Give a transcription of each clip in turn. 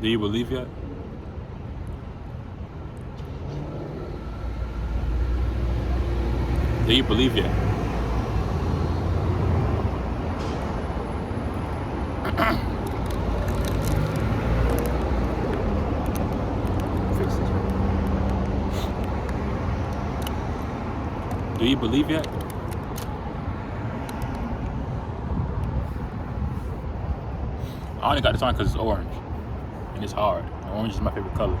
Do you believe yet? Do you believe yet? Fix this. Do you believe yet? I only got this on because it's orange. And it's hard. And orange is my favorite color.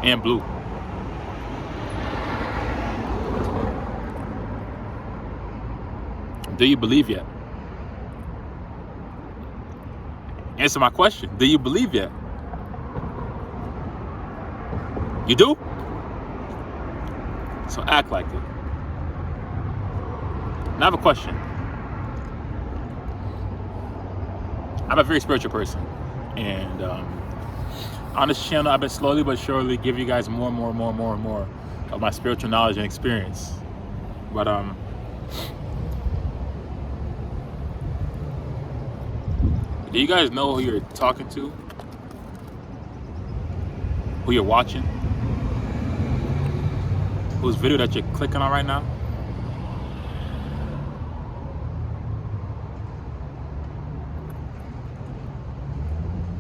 And blue. Do you believe yet? Answer my question. Do you believe yet? You do? So act like it. Now I have a question. I'm a very spiritual person. And on this channel, I've been slowly but surely giving you guys more of my spiritual knowledge and experience. But do you guys know who you're talking to? Who you're watching? Whose video that you're clicking on right now?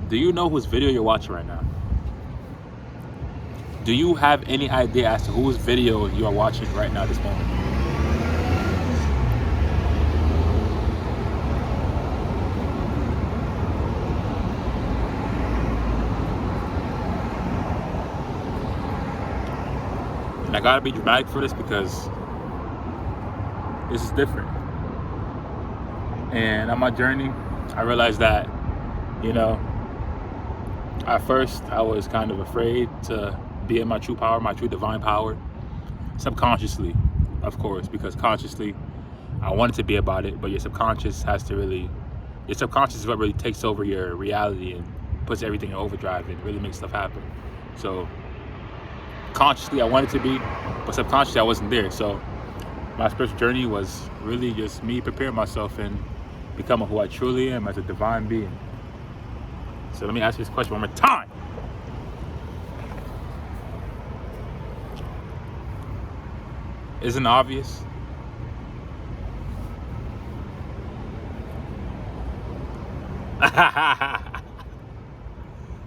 Do you know whose video you're watching right now? Do you have any idea as to whose video you are watching right now at this moment? And I gotta be dramatic for this because this is different. And on my journey, I realized that, you know, at first I was kind of afraid to be in my true power, my true divine power. Subconsciously, of course, because consciously I wanted to be about it, but your subconscious has to really, your subconscious is what really takes over your reality and puts everything in overdrive and really makes stuff happen. So consciously I wanted to be, but subconsciously I wasn't there. So my spiritual journey was really just me preparing myself and becoming who I truly am as a divine being. So let me ask you this question one more time. Isn't it obvious?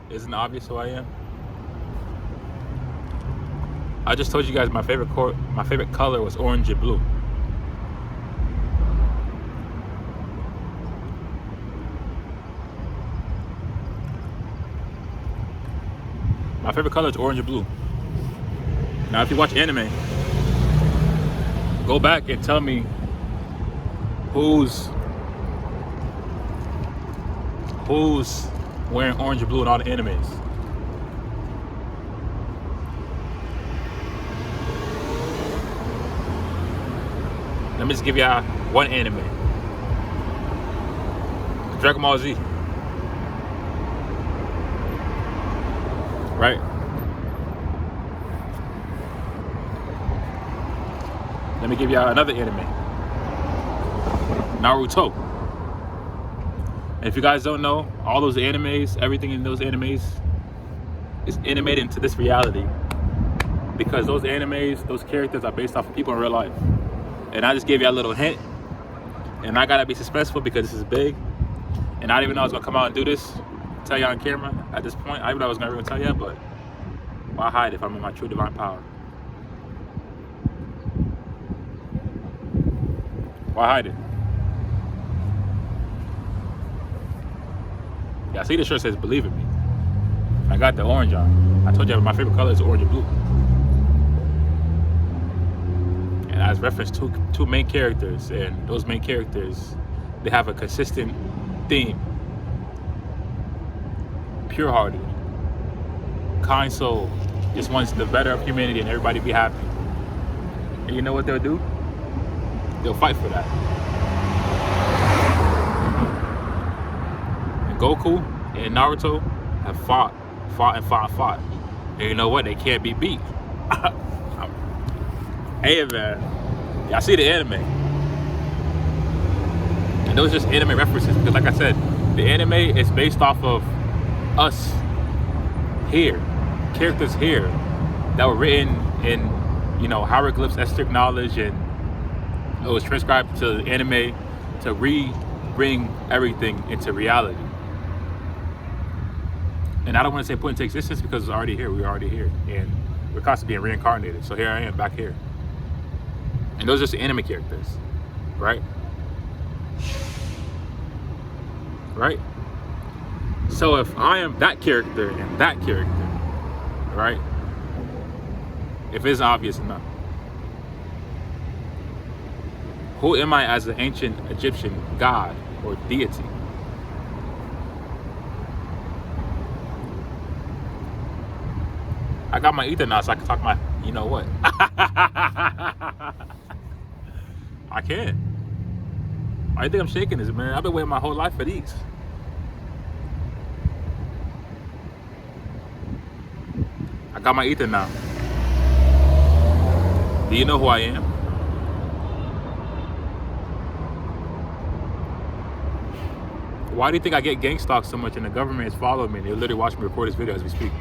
Isn't it obvious who I am? I just told you guys my favorite color was orange and blue. My favorite color is orange and blue. Now, if you watch anime, go back and tell me who's wearing orange and blue in all the animes. Let me just give y'all one anime. Dragon Ball Z. Right? Let me give y'all another anime. Naruto. And if you guys don't know, all those animes, everything in those animes is animated into this reality. Because those animes, those characters are based off of people in real life. And I just gave you a little hint. And I gotta be suspenseful because this is big. And I didn't even know I was gonna come out and do this. Tell y'all on camera at this point. I even know I was never gonna tell y'all, but why hide if I'm in my true divine power? Why hide it? Yeah, see the shirt says believe in me. I got the orange on. I told you my favorite color is orange and blue. And as reference to two main characters, and those main characters, they have a consistent theme. Pure-hearted, kind soul, just wants the better of humanity and everybody be happy. And you know what they'll do? They'll fight for that. And Goku and Naruto have fought. And you know what? They can't be beat. Hey man, y'all see the anime. And those are just anime references because like I said, the anime is based off of us here, characters here that were written in, you know, hieroglyphs, esoteric knowledge, and it was transcribed to anime to bring everything into reality. And I don't want to say put into existence because it's already here. We're already here, and we're constantly being reincarnated. So here I am back here, and those are just the anime characters, right? Right? So if I am that character and that character, right? If it's obvious enough, who am I as an ancient Egyptian god or deity? I got my ether now, so I can talk my, you know what? I can. I think I'm shaking this, man. I've been waiting my whole life for these. I got my ether now. Do you know who I am? Why do you think I get gang stalked so much and the government is following me? They literally watch me record this video as we speak.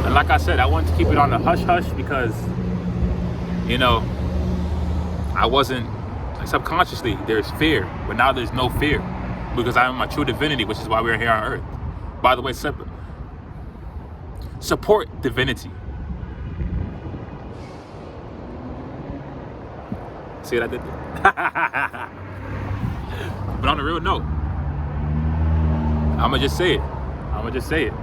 And like I said, I wanted to keep it on the hush hush because, you know, I wasn't, subconsciously there's fear, but now there's no fear because I am my true divinity, which is why we're here on earth. By the way, support divinity. See what I did there? But on a real note, I'ma just say it. I'ma just say it.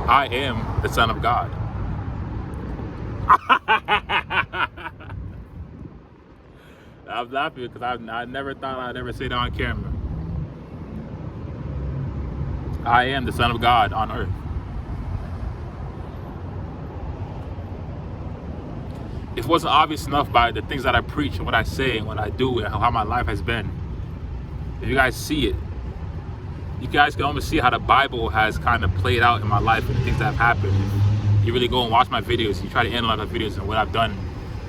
I am the Son of God. I'm laughing because I never thought I'd ever say that on camera. I am the Son of God on earth. If it wasn't obvious enough by the things that I preach and what I say and what I do and how my life has been, if you guys see it, you guys can almost see how the Bible has kind of played out in my life and the things that have happened. If you really go and watch my videos, you try to analyze my videos and what I've done,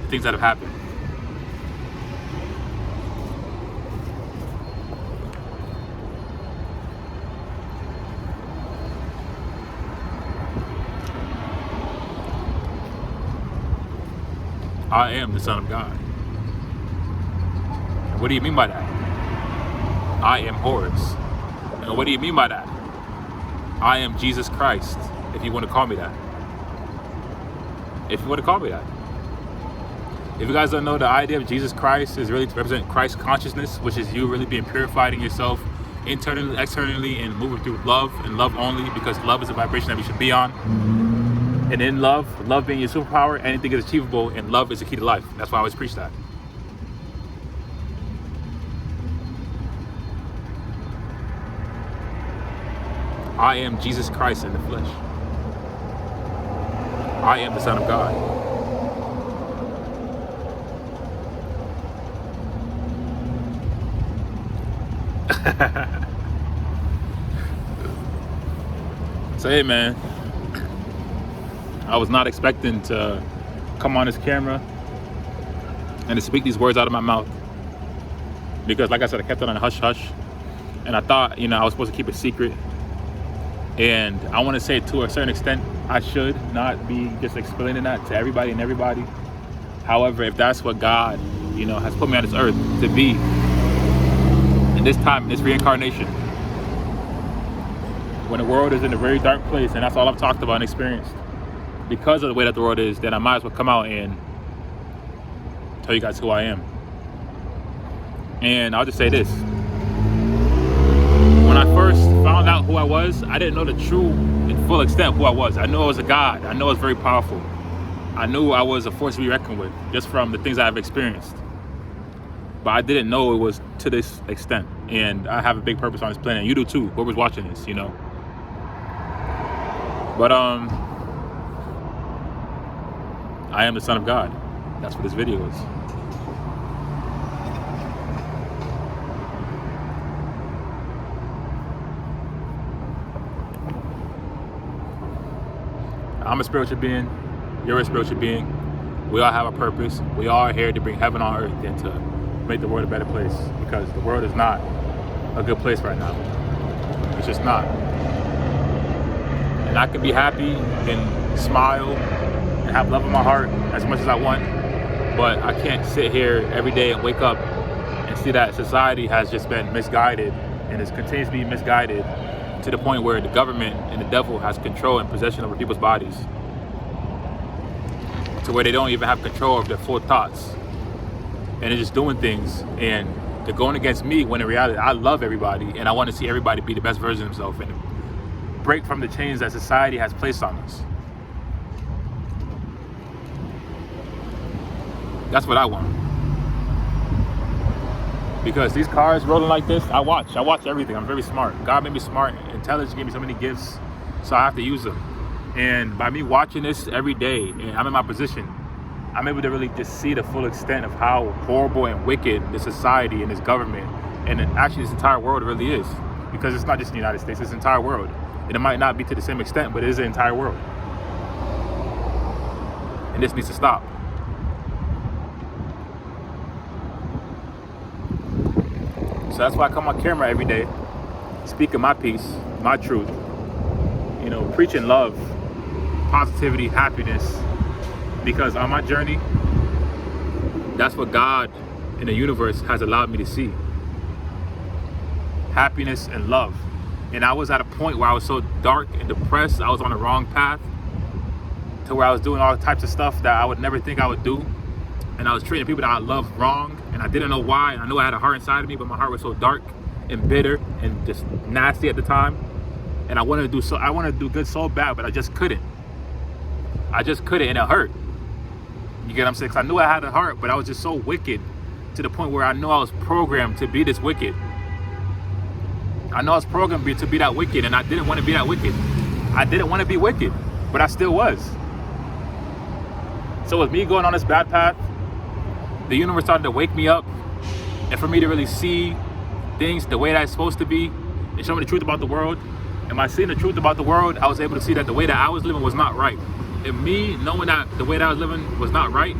the things that have happened. I am the Son of God. And what do you mean by that? I am Horus. And what do you mean by that? I am Jesus Christ, if you want to call me that. If you want to call me that. If you guys don't know, the idea of Jesus Christ is really to represent Christ consciousness, which is you really being purified in yourself, internally, externally, and moving through love and love only, because love is a vibration that we should be on. And in love being your superpower, anything is achievable, and love is the key to life. That's why I always preach that. I am Jesus Christ in the flesh. I am the Son of God. So hey man, I was not expecting to come on this camera and to speak these words out of my mouth, because like I said, I kept it on a hush hush, and I thought, you know, I was supposed to keep it secret. And I want to say, to a certain extent, I should not be just explaining that to everybody and everybody. However, if that's what God, you know, has put me on this earth to be in this time, in this reincarnation, when the world is in a very dark place, and that's all I've talked about and experienced, because of the way that the world is, then I might as well come out and tell you guys who I am. And I'll just say this. When I first found out who I was, I didn't know the true and full extent of who I was. I knew I was a God. I knew I was very powerful. I knew I was a force to be reckoned with, just from the things I've experienced. But I didn't know it was to this extent. And I have a big purpose on this planet. You do too, whoever's watching this, you know. But I am the Son of God. That's what this video is. I'm a spiritual being. You're a spiritual being. We all have a purpose. We all are here to bring heaven on earth and to make the world a better place, because the world is not a good place right now. It's just not. And I can be happy and smile and have love in my heart as much as I want, but I can't sit here every day and wake up and see that society has just been misguided and is continuously misguided to the point where the government and the devil has control and possession over people's bodies, to where they don't even have control of their full thoughts, and they're just doing things and they're going against me, when in reality I love everybody and I want to see everybody be the best version of themselves and break from the chains that society has placed on us. That's what I want. Because these cars rolling like this, I watch everything. I'm very smart. God made me smart. Intelligence gave me so many gifts, so I have to use them. And by me watching this every day, and I'm in my position, I'm able to really just see the full extent of how horrible and wicked this society and this government, and actually this entire world really is. Because it's not just the United States, it's the entire world. And it might not be to the same extent, but it is the entire world. And this needs to stop. So that's why I come on camera every day, speaking my piece, my truth, preaching love, positivity, happiness, because on my journey, that's what God in the universe has allowed me to see. Happiness and love. And I was at a point where I was so dark and depressed, I was on the wrong path, to where I was doing all types of stuff that I would never think I would do. And I was treating people that I loved wrong, and I didn't know why. And I knew I had a heart inside of me, but my heart was so dark and bitter and just nasty at the time. And I wanted to do good so bad, but I just couldn't. And it hurt. You get what I'm saying? 'Cause I knew I had a heart, but I was just so wicked, to the point where I knew I was programmed to be this wicked. I know I was programmed to be that wicked, and I didn't want to be that wicked. I didn't want to be wicked, but I still was. So with me going on this bad path, the universe started to wake me up, and for me to really see things the way that it's supposed to be, and show me the truth about the world. And by seeing the truth about the world, I was able to see that the way that I was living was not right. And me knowing that the way that I was living was not right,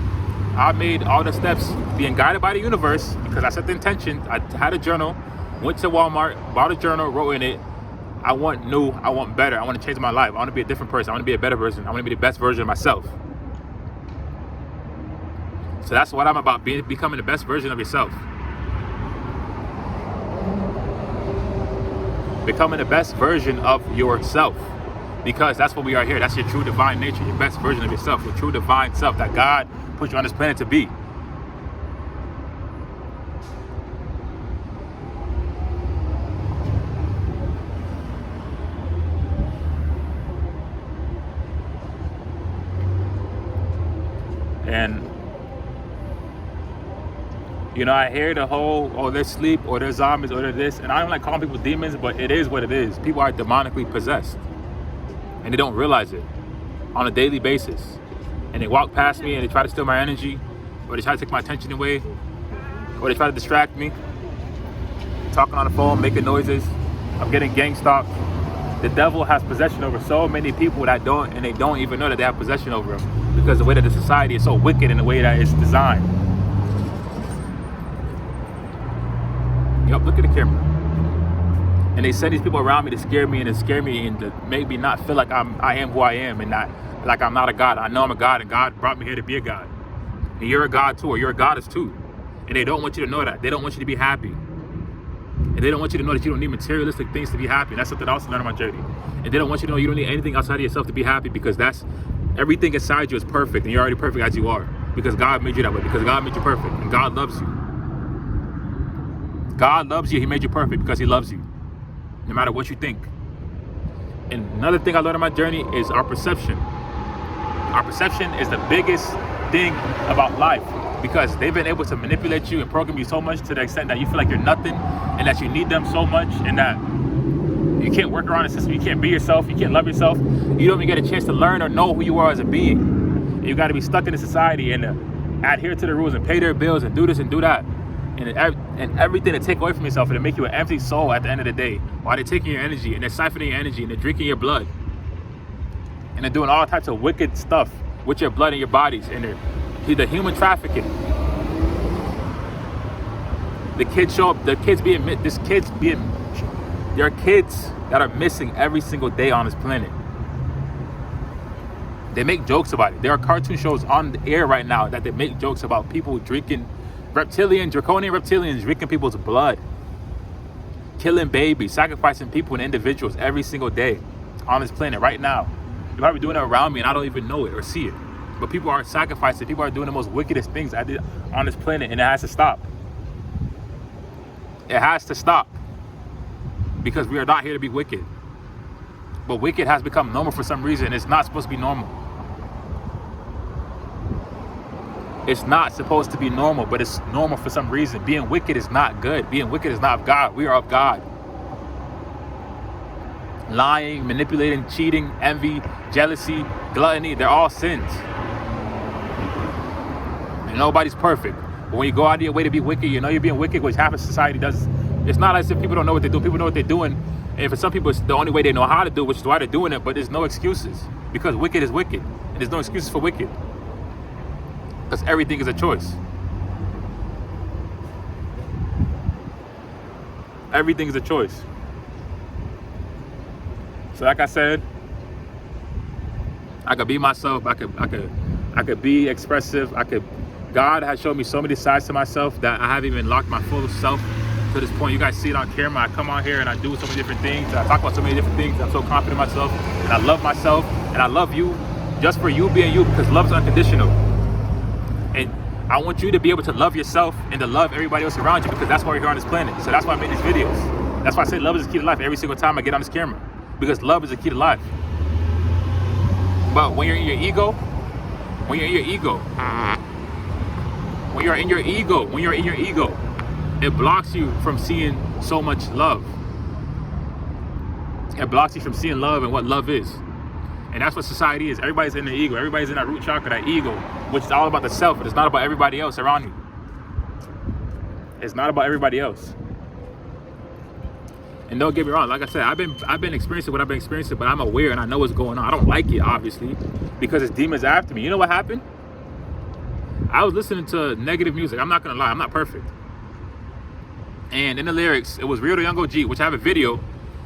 I made all the steps, being guided by the universe, because I set the intention. I had a journal, went to Walmart, bought a journal, wrote in it, I want new, I want better, I want to change my life, I want to be a different person, I want to be a better person, I want to be the best version of myself. So that's what I'm about, becoming the best version of yourself. Becoming the best version of yourself. Because that's what we are here. That's your true divine nature, your best version of yourself, your true divine self that God put you on this planet to be. And I hear the whole, oh, they're asleep, or they're zombies, or they're this. And I don't like calling people demons, but it is what it is. People are demonically possessed, and they don't realize it on a daily basis. And they walk past me and they try to steal my energy, or they try to take my attention away, or they try to distract me. Talking on the phone, making noises. I'm getting gang stalked. The devil has possession over so many people they don't even know that they have possession over them, because the way that the society is so wicked in the way that it's designed. Yup, look at the camera. And they send these people around me to scare me and to make me not feel like I am who I am, and not like I'm not a god. I know I'm a god, and God brought me here to be a god. And you're a god too, or you're a goddess too. And they don't want you to know that. They don't want you to be happy. And they don't want you to know that you don't need materialistic things to be happy. And that's something else I learned on my journey. And they don't want you to know you don't need anything outside of yourself to be happy, because that's everything inside you is perfect, and you're already perfect as you are, because God made you that way, because God made you perfect, and God loves you. God loves you. He made you perfect because he loves you, no matter what you think. And another thing I learned on my journey is our perception. Our perception is the biggest thing about life, because they've been able to manipulate you and program you so much to the extent that you feel like you're nothing, and that you need them so much, and that you can't work around the system, you can't be yourself, you can't love yourself, you don't even get a chance to learn or know who you are as a being. And you got to be stuck in the society and adhere to the rules and pay their bills and do this and do that. And everything to take away from yourself, and to make you an empty soul at the end of the day, while they're taking your energy, and they're siphoning your energy, and they're drinking your blood. And they're doing all types of wicked stuff with your blood and your bodies. And the human trafficking. The kids show up, there are kids that are missing every single day on this planet. They make jokes about it. There are cartoon shows on the air right now that they make jokes about people drinking draconian reptilians drinking people's blood, killing babies, sacrificing people and individuals every single day on this planet right now. You're probably doing it around me and I don't even know it or see it. But people are sacrificing, people are doing the most wickedest things I did on this planet, and it has to stop. It has to stop. Because we are not here to be wicked. But wicked has become normal for some reason. It's not supposed to be normal. It's not supposed to be normal, but it's normal for some reason. Being wicked is not good. Being wicked is not of God. We are of God. Lying, manipulating, cheating, envy, jealousy, gluttony, they're all sins. And nobody's perfect. But when you go out of your way to be wicked, you know you're being wicked, which half of society does. It's not as if people don't know what they do. People know what they're doing. And for some people, it's the only way they know how to do it, which is why they're doing it. But there's no excuses. Because wicked is wicked. And there's no excuses for wicked. Because everything is a choice. Everything is a choice. So like I said, I could be myself. I could be expressive. God has shown me so many sides to myself that I haven't even locked my full self to this point. You guys see it on camera. I come on here and I do so many different things. I talk about so many different things. I'm so confident in myself, and I love myself, and I love you just for you being you, because love is unconditional. And I want you to be able to love yourself and to love everybody else around you, because that's why we're here on this planet. So that's why I make these videos. That's why I say love is the key to life every single time I get on this camera, because love is the key to life. But when you're in your ego, when you're in your ego, it blocks you from seeing so much love. It blocks you from seeing love and what love is. And that's what society is. Everybody's in their ego. Everybody's in that root chakra, that ego, which is all about the self. It's not about everybody else around you. It's not about everybody else. And don't get me wrong, like I said, I've been experiencing what I've been experiencing, but I'm aware and I know what's going on. I don't like it, obviously, because it's demons after me. You know what happened? I was listening to negative music. I'm not gonna lie, I'm not perfect. And in the lyrics, it was Real to Young OG, which I have a video,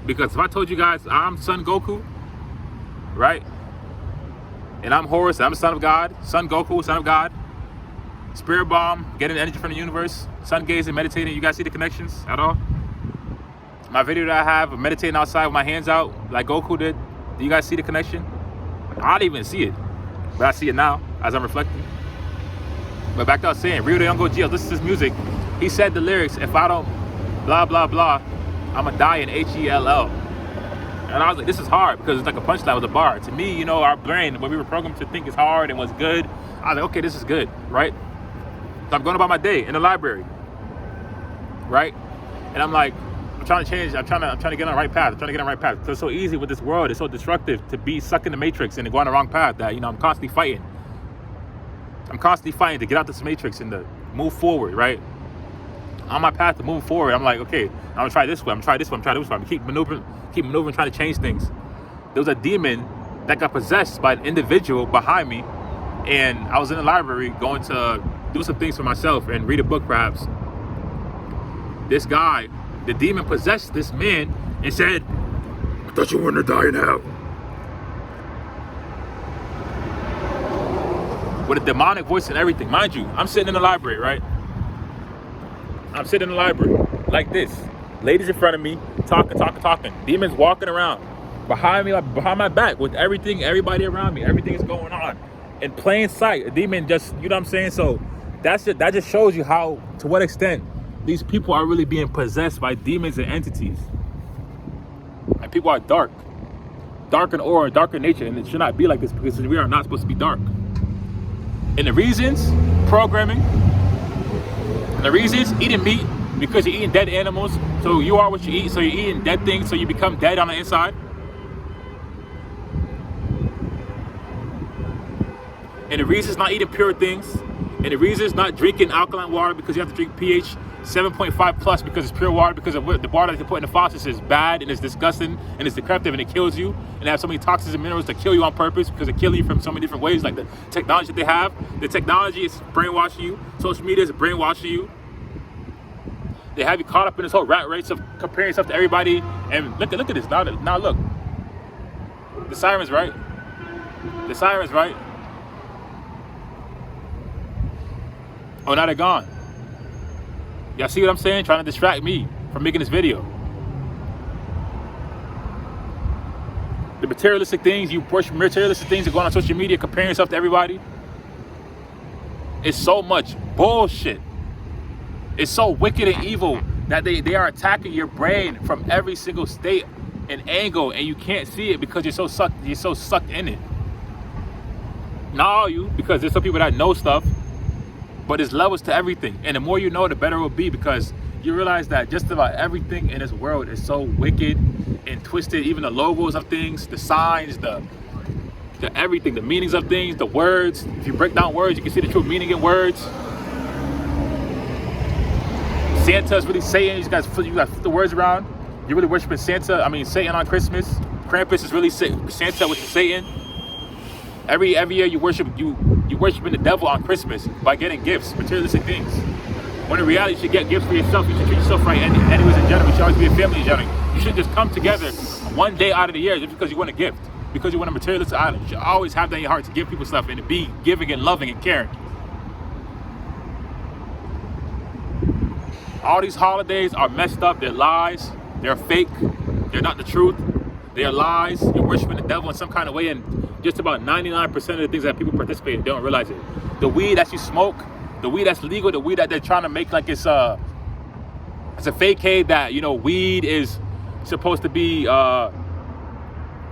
because if I told you guys I'm Son Goku, right? And I'm Horus, I'm the son of God, Son Goku, son of God, Spirit Bomb, getting energy from the universe, sun gazing, meditating. You guys see the connections at all? My video that I have of meditating outside with my hands out, like Goku did, do you guys see the connection? I didn't even see it, but I see it now as I'm reflecting. But back to what I was saying, Real to Young OG, I was listening to this music. He said the lyrics, if I don't blah, blah, blah, I'm gonna die in H-E-L-L. And I was like, this is hard, because it's like a punchline with a bar. To me, you know, our brain, when we were programmed to think it's hard and what's good, I was like, okay, this is good, right? So I'm going about my day in the library, right? And I'm like, I'm trying to change, I'm trying to get on the right path. Because it's so easy with this world. It's so destructive to be stuck in the matrix and to go on the wrong path that, you know, I'm constantly fighting. to get out this matrix and to move forward, right? On my path to move forward, I'm like, okay, I'm gonna try this way, I'm gonna try this way. I'm keep maneuvering, trying to change things. There was a demon that got possessed by an individual behind me, and I was in the library going to do some things for myself and read a book perhaps. This guy, the demon possessed this man and said, I thought you were gonna die now. With a demonic voice and everything. Mind you, I'm sitting in the library, right? I'm sitting in the library like this. Ladies in front of me, talking. Demons walking around behind me, like behind my back, with everybody around me. Everything is going on in plain sight. A demon just, you know what I'm saying? So that just shows you how, to what extent these people are really being possessed by demons and entities. And people are dark in aura, dark in nature, and it should not be like this, because we are not supposed to be dark. And the reasons, programming, and the reasons, eating meat, because you're eating dead animals, so you are what you eat, so you're eating dead things, so you become dead on the inside. And the reasons not eating pure things, and the reasons not drinking alkaline water, because you have to drink pH 7.5 plus because it's pure water, because of the water that they put in the faucets is bad and it's disgusting and it's decrepit and it kills you, and they have so many toxins and minerals to kill you on purpose because they're killing you from so many different ways. Like the technology that they have, the technology is brainwashing you, social media is brainwashing you. They have you caught up in this whole rat race of comparing yourself to everybody. And look at this. Now look. The siren's right. The siren's right. Oh, now they're gone. Y'all see what I'm saying? Trying to distract me from making this video. The materialistic things, you worship materialistic things, and going on social media comparing yourself to everybody. It's so much bullshit. It's so wicked and evil that they are attacking your brain from every single state and angle, and you can't see it because you're so sucked in it. Not all you, because there's some people that know stuff, but there's levels to everything. And the more you know, the better it will be, because you realize that just about everything in this world is so wicked and twisted. Even the logos of things, the signs, the everything, the meanings of things, the words. If you break down words, you can see the true meaning in words. Santa is really Satan. You guys flip the words around. You're really worshiping Satan on Christmas. Krampus is really Santa, which is Satan. Every year you worshiping the devil on Christmas by getting gifts, materialistic things. When in reality, you should get gifts for yourself. You should treat yourself right. Anyways, in general, you should always be a family in general. You should just come together one day out of the year just because you want a gift, because you want a materialistic item. You should always have that in your heart to give people stuff and to be giving and loving and caring. All these holidays are messed up. They're lies. They're fake. They're not the truth. They are lies. You're worshiping the devil in some kind of way, and just about 99% of the things that people participate in, they don't realize it. The weed that you smoke, the weed that's legal, the weed that they're trying to make like it's a facade that, weed is supposed to be, you know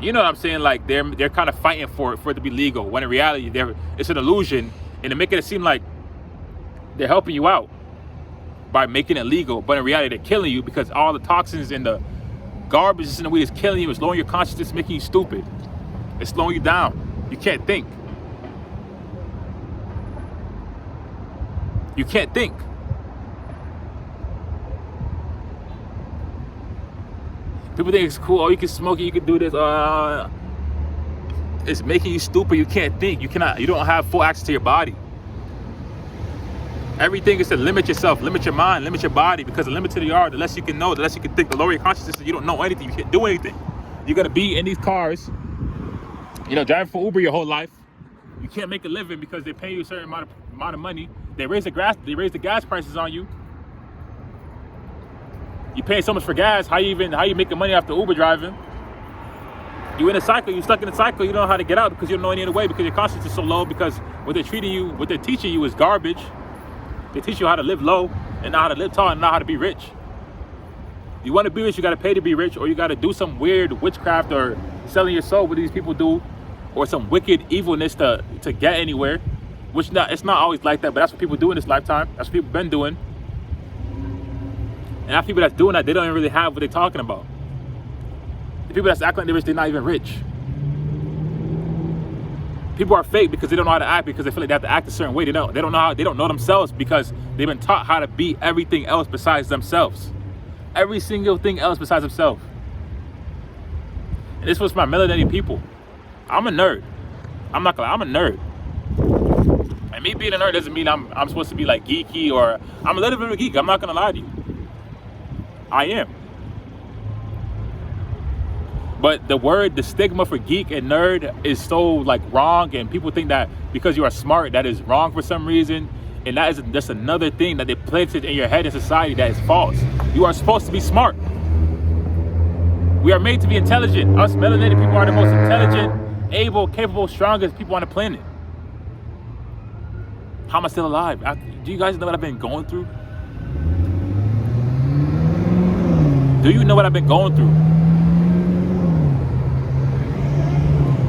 what I'm saying? Like they're kind of fighting for it to be legal, when in reality, it's an illusion, and they're making it seem like they're helping you out by making it legal, but in reality, they're killing you, because all the toxins and the garbage that's in the weed is killing you. It's lowering your consciousness, making you stupid. It's slowing you down. You can't think. You can't think. People think it's cool. Oh, you can smoke it. You can do this. It's making you stupid. You can't think. You don't have full access to your body. Everything is to limit yourself, limit your mind, limit your body, because the limited you are, the less you can know, the less you can think. The lower your consciousness, you don't know anything. You can't do anything. You're gonna be in these cars, driving for Uber your whole life. You can't make a living because they pay you a certain amount of money. They raise the gas prices on you. You pay so much for gas. How you making money after Uber driving? You in a cycle. You stuck in a cycle. You don't know how to get out because you don't know any other way, because your consciousness is so low. Because what they're teaching you is garbage. They teach you how to live low and not how to live tall and not how to be rich. You want to be rich, you got to pay to be rich, or you got to do some weird witchcraft or selling your soul, what these people do, or some wicked evilness to get anywhere. It's not always like that, but that's what people do in this lifetime. That's what people been doing. And that people that's doing that, they don't even really have what they're talking about. The people that's acting like they're rich, they're not even rich. People are fake because they don't know how to act, because they feel like they have to act a certain way. They don't know themselves, because they've been taught how to be everything else besides themselves. Every single thing else besides themselves. And this was my melanated people. I'm a nerd. I'm not gonna lie, I'm a nerd. And me being a nerd doesn't mean I'm supposed to be like geeky, or I'm a little bit of a geek. I'm not gonna lie to you. I am. But the stigma for geek and nerd is so like wrong, and people think that because you are smart, that is wrong for some reason. And that is just another thing that they planted in your head in society that is false. You are supposed to be smart. We are made to be intelligent. Us melanated people are the most intelligent, able, capable, strongest people on the planet. How am I still alive? Do you guys know what I've been going through? Do you know what I've been going through?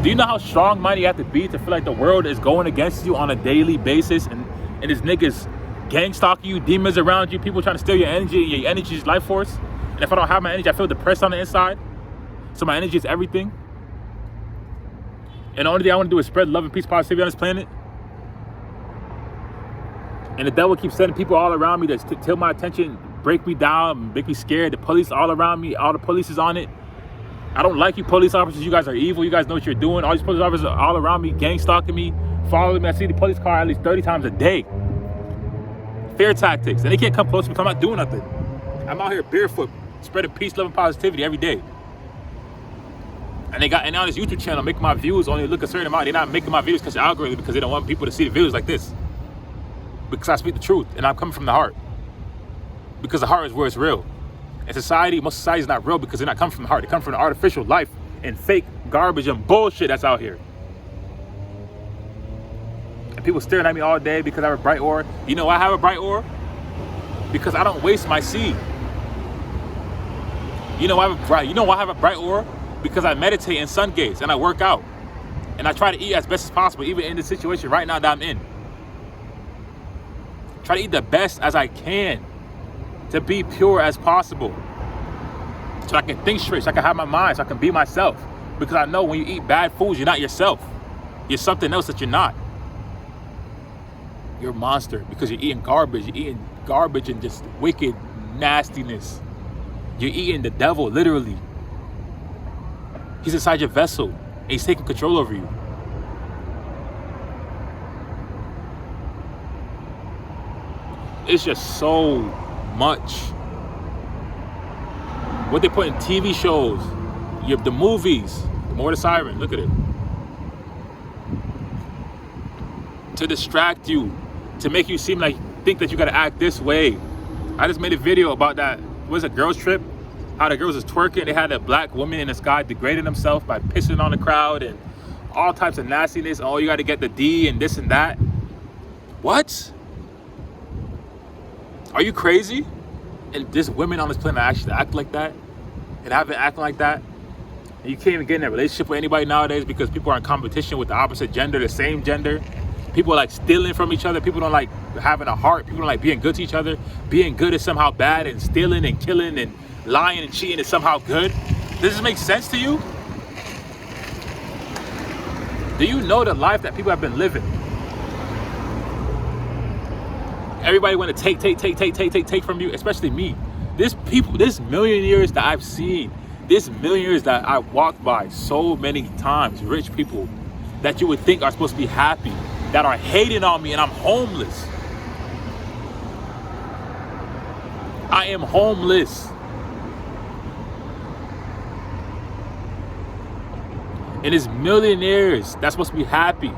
Do you know how strong-minded you have to be to feel like the world is going against you on a daily basis, and these niggas gang stalking you, demons around you, people trying to steal your energy, and your energy is life force? And if I don't have my energy, I feel depressed on the inside. So my energy is everything. And the only thing I want to do is spread love and peace, positivity on this planet. And the devil keeps sending people all around me to tilt my attention, break me down, make me scared. The police all around me, all the police is on it. I don't like you police officers. You guys are evil. You guys know what you're doing. All these police officers are all around me, gang stalking me, following me. I see the police car at least 30 times a day. Fear tactics. And they can't come close to me because I'm not doing nothing. I'm out here barefoot, spreading peace, love, and positivity every day. And now on this YouTube channel, making my views only look a certain amount. They're not making my videos because of algorithm, because they don't want people to see the videos like this. Because I speak the truth, and I'm coming from the heart. Because the heart is where it's real. And society, most society is not real because they're not coming from the heart. They come from the artificial life and fake garbage and bullshit that's out here. And people staring at me all day because I have a bright aura. You know why I have a bright aura? Because I don't waste my seed. You know why I have a bright aura? Because I meditate in sun gates and I work out. And I try to eat as best as possible, even in the situation right now that I'm in. Try to eat the best as I can to be pure as possible. So I can think straight, so I can have my mind, so I can be myself. Because I know when you eat bad foods, you're not yourself. You're something else that you're not. You're a monster because you're eating garbage. You're eating garbage and just wicked nastiness. You're eating the devil, literally. He's inside your vessel, and he's taking control over you. It's just so much. What they put in TV shows, the movies, the more the siren, look at it. To distract you, to make you think that you gotta act this way. I just made a video about that. Was a girls trip? How the girls was twerking. They had a black woman in the sky degrading himself by pissing on the crowd and all types of nastiness. Oh, you got to get the D and this and that. What? Are you crazy? And there's women on this planet actually act like that and have been acting like that. And you can't even get in a relationship with anybody nowadays because people are in competition with the opposite gender, the same gender. People are like stealing from each other. People don't like having a heart. People don't like being good to each other. Being good is somehow bad, and stealing and killing and lying and cheating is somehow good. Does this make sense to you? Do you know the life that people have been living? Everybody want to take from you, especially me. This million years that I've seen, this million years that I walked by so many times, rich people that you would think are supposed to be happy, that are hating on me, and I'm homeless. I am homeless. And it's millionaires that's supposed to be happy.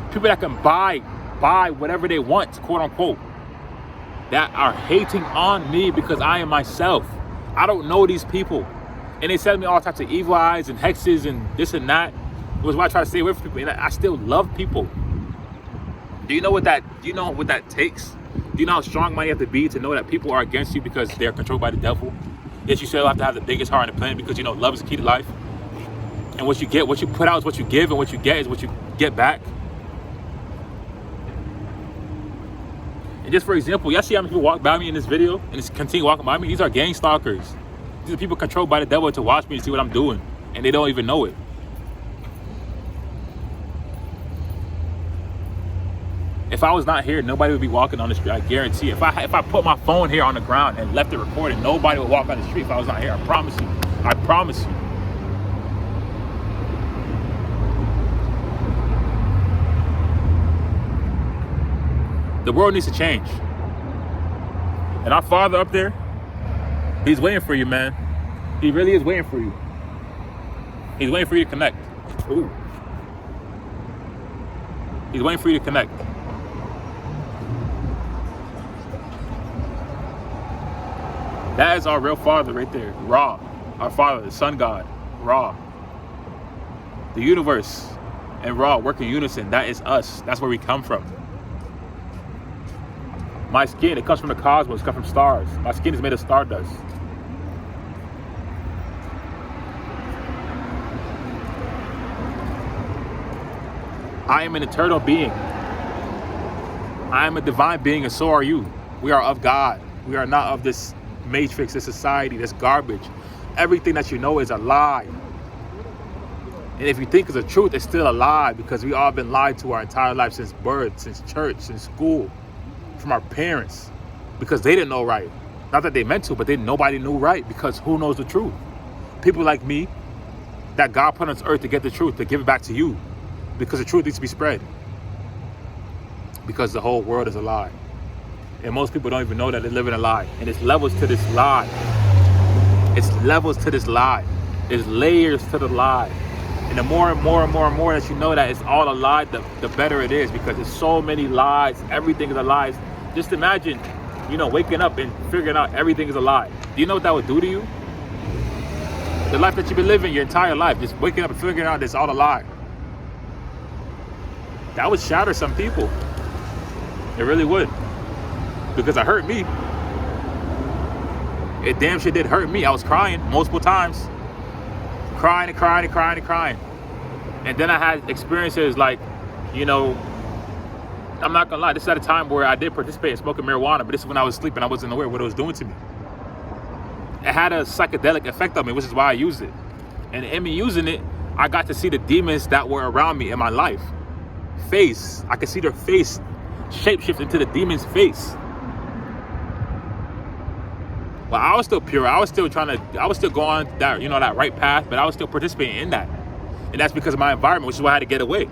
People that can buy whatever they want, quote unquote, that are hating on me because I am myself. I don't know these people. And they send me all types of evil eyes and hexes and this and that. It was why I try to stay away from people. And I still love people. Do you know what that takes? Do you know how strong money you have to be to know that people are against you because they're controlled by the devil? Yes, you still have to have the biggest heart on the planet because you know love is the key to life. And what you get, what you put out is what you give, and what you get is what you get back. And just for example, y'all see how many people walk by me in this video and just continue walking by me? These are gang stalkers. These are people controlled by the devil to watch me and see what I'm doing, and they don't even know it. If I was not here, nobody would be walking on the street. I guarantee. If I put my phone here on the ground and left it recorded, nobody would walk on the street if I was not here. I promise you. I promise you. The world needs to change. And our Father up there, he's waiting for you, man. He really is waiting for you. He's waiting for you to connect. Ooh. He's waiting for you to connect. That is our real Father right there, Ra. Our Father, the Sun God, Ra. The universe and Ra work in unison. That is us. That's where we come from. My skin, it comes from the cosmos, it comes from stars. My skin is made of stardust. I am an eternal being. I am a divine being, and so are you. We are of God. We are not of this matrix, this society, this garbage. Everything that you know is a lie. And if you think it's a truth, it's still a lie because we all been lied to our entire life since birth, since church, since school. from our parents, because they didn't know right. Not that they meant to, but nobody knew right, because who knows the truth? People like me that God put on this earth to get the truth, to give it back to you, because the truth needs to be spread. Because the whole world is a lie. And most people don't even know that they live in a lie. And it's levels to this lie. It's levels to this lie. There's layers to the lie. And the more and more and more and more that you know that it's all a lie, the better it is, because there's so many lies. Everything is a lie. Just imagine, waking up and figuring out everything is a lie. Do you know what that would do to you? The life that you've been living your entire life, just waking up and figuring out it's all a lie. That would shatter some people. It really would. Because it hurt me. It damn sure did hurt me. I was crying multiple times. Crying and crying and crying and crying. And then I had experiences like, I'm not gonna lie, this is at a time where I did participate in smoking marijuana, but this is when I was sleeping. I wasn't aware of what it was doing to me. It had a psychedelic effect on me, which is why I used it. And in me using it, I got to see the demons that were around me in my life. I could see their face shapeshift into the demon's face. Well, I was still pure. I was still going that, that right path, but I was still participating in that. And that's because of my environment, which is why I had to get away.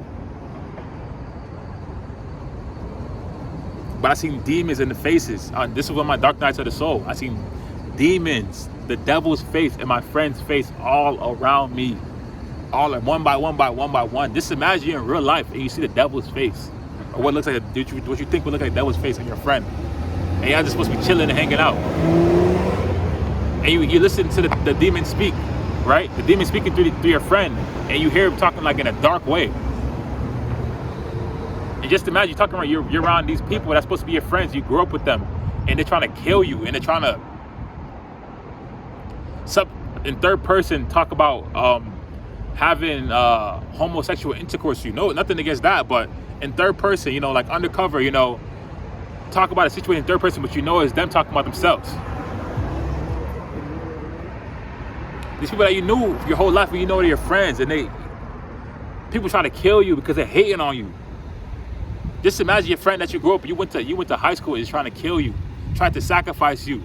But I seen demons in the faces. This is one of my dark nights of the soul. I seen demons, the devil's face and my friend's face all around me. All one by one by one by one. Just imagine you're in real life and you see the devil's face. Or what looks like what you think would look like the devil's face on your friend. And y'all just supposed to be chilling and hanging out. And you listen to the demon speak, right? The demon speaking through your friend, and you hear him talking like in a dark way. And just imagine you're around these people that's supposed to be your friends. You grew up with them, and they're trying to kill you, and they're trying to in third person talk about having homosexual intercourse. Nothing against that, but in third person, like undercover, talk about a situation in third person, but it's them talking about themselves. These people that you knew your whole life, and they're your friends, and people try to kill you because they're hating on you. Just imagine your friend that you grew up, you went to high school, is trying to kill you, trying to sacrifice you.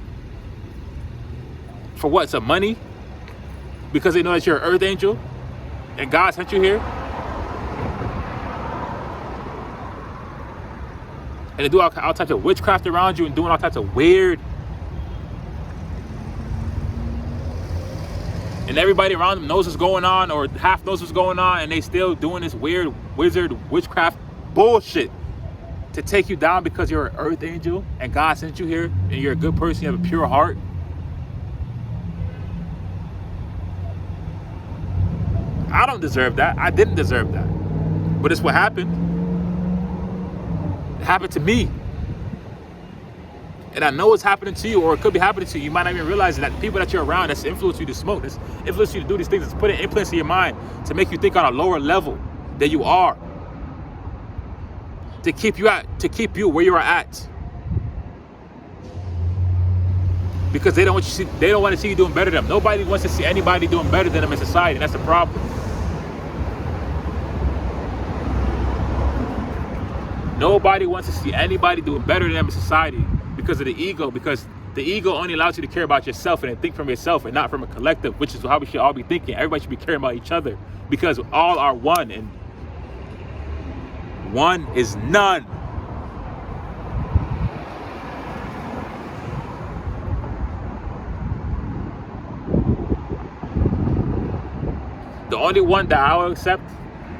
For what? Some money? Because they know that you're an earth angel and God sent you here? And they do all types of witchcraft around you and doing all types of weird. And everybody around them knows what's going on, or half knows what's going on, and they still doing this weird wizard witchcraft bullshit to take you down because you're an earth angel and God sent you here and you're a good person, you have a pure heart. I don't deserve that. I didn't deserve that. But it's what happened. It happened to me. And I know it's happening to you, or it could be happening to you. You might not even realize that the people that you're around that's influenced you to smoke, that's influenced you to do these things, that's putting influence in your mind to make you think on a lower level than you are. To keep you where you are at. Because they don't want to see you doing better than them. Nobody wants to see anybody doing better than them in society, and that's the problem. Nobody wants to see anybody doing better than them in society because of the ego, because the ego only allows you to care about yourself and think from yourself and not from a collective, which is how we should all be thinking. Everybody should be caring about each other because all are one, and one is none. The only one that I will accept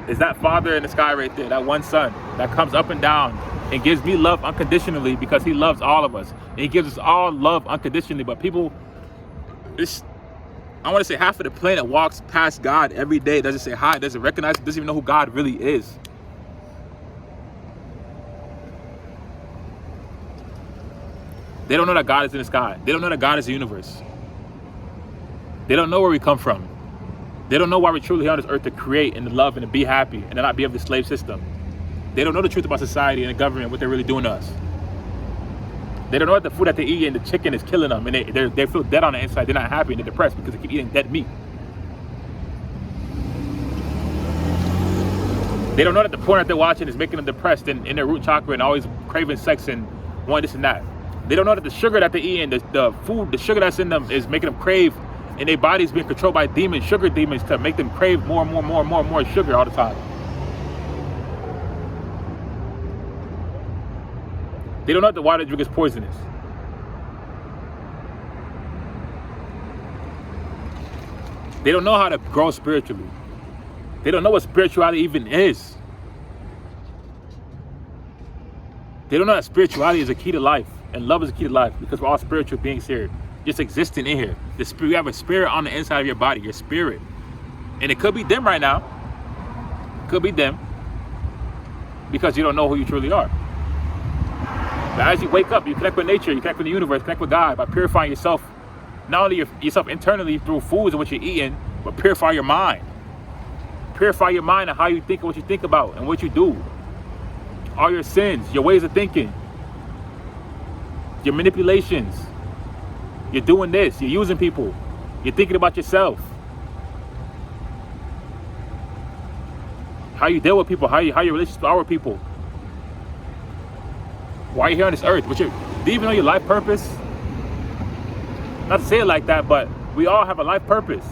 is that Father in the sky right there, that one Son that comes up and down and gives me love unconditionally because he loves all of us. And he gives us all love unconditionally. But people, I want to say half of the planet walks past God every day, doesn't say hi, doesn't recognize, doesn't even know who God really is. They don't know that God is in the sky. They don't know that God is the universe. They don't know where we come from. They don't know why we're truly here on this earth to create and to love and to be happy and to not be of the slave system. They don't know the truth about society and the government, what they're really doing to us. They don't know that the food that they eat and the chicken is killing them, and they feel dead on the inside. They're not happy and they're depressed because they keep eating dead meat. They don't know that the porn that they're watching is making them depressed and in their root chakra and always craving sex and want this and that. They don't know that the sugar that they're eating, the food, the sugar that's in them is making them crave, and their body's being controlled by demons, sugar demons, to make them crave more and more and more and more and more sugar all the time. They don't know that the water they drink is poisonous. They don't know how to grow spiritually. They don't know what spirituality even is. They don't know that spirituality is a key to life, and love is a key to life, because we're all spiritual beings here, just existing in here. The spirit, you have a spirit on the inside of your body, your spirit. And it could be them right now. It could be them, because you don't know who you truly are. But as you wake up, you connect with nature, you connect with the universe, connect with God by purifying yourself. Not only yourself internally through foods and what you're eating, but purify your mind. Purify your mind and how you think and what you think about and what you do. All your sins, your ways of thinking, your manipulations. You're doing this, you're using people, you're thinking about yourself. How you deal with people, how your relationships are with people. Why are you here on this earth? Do you even know your life purpose? Not to say it like that, but we all have a life purpose.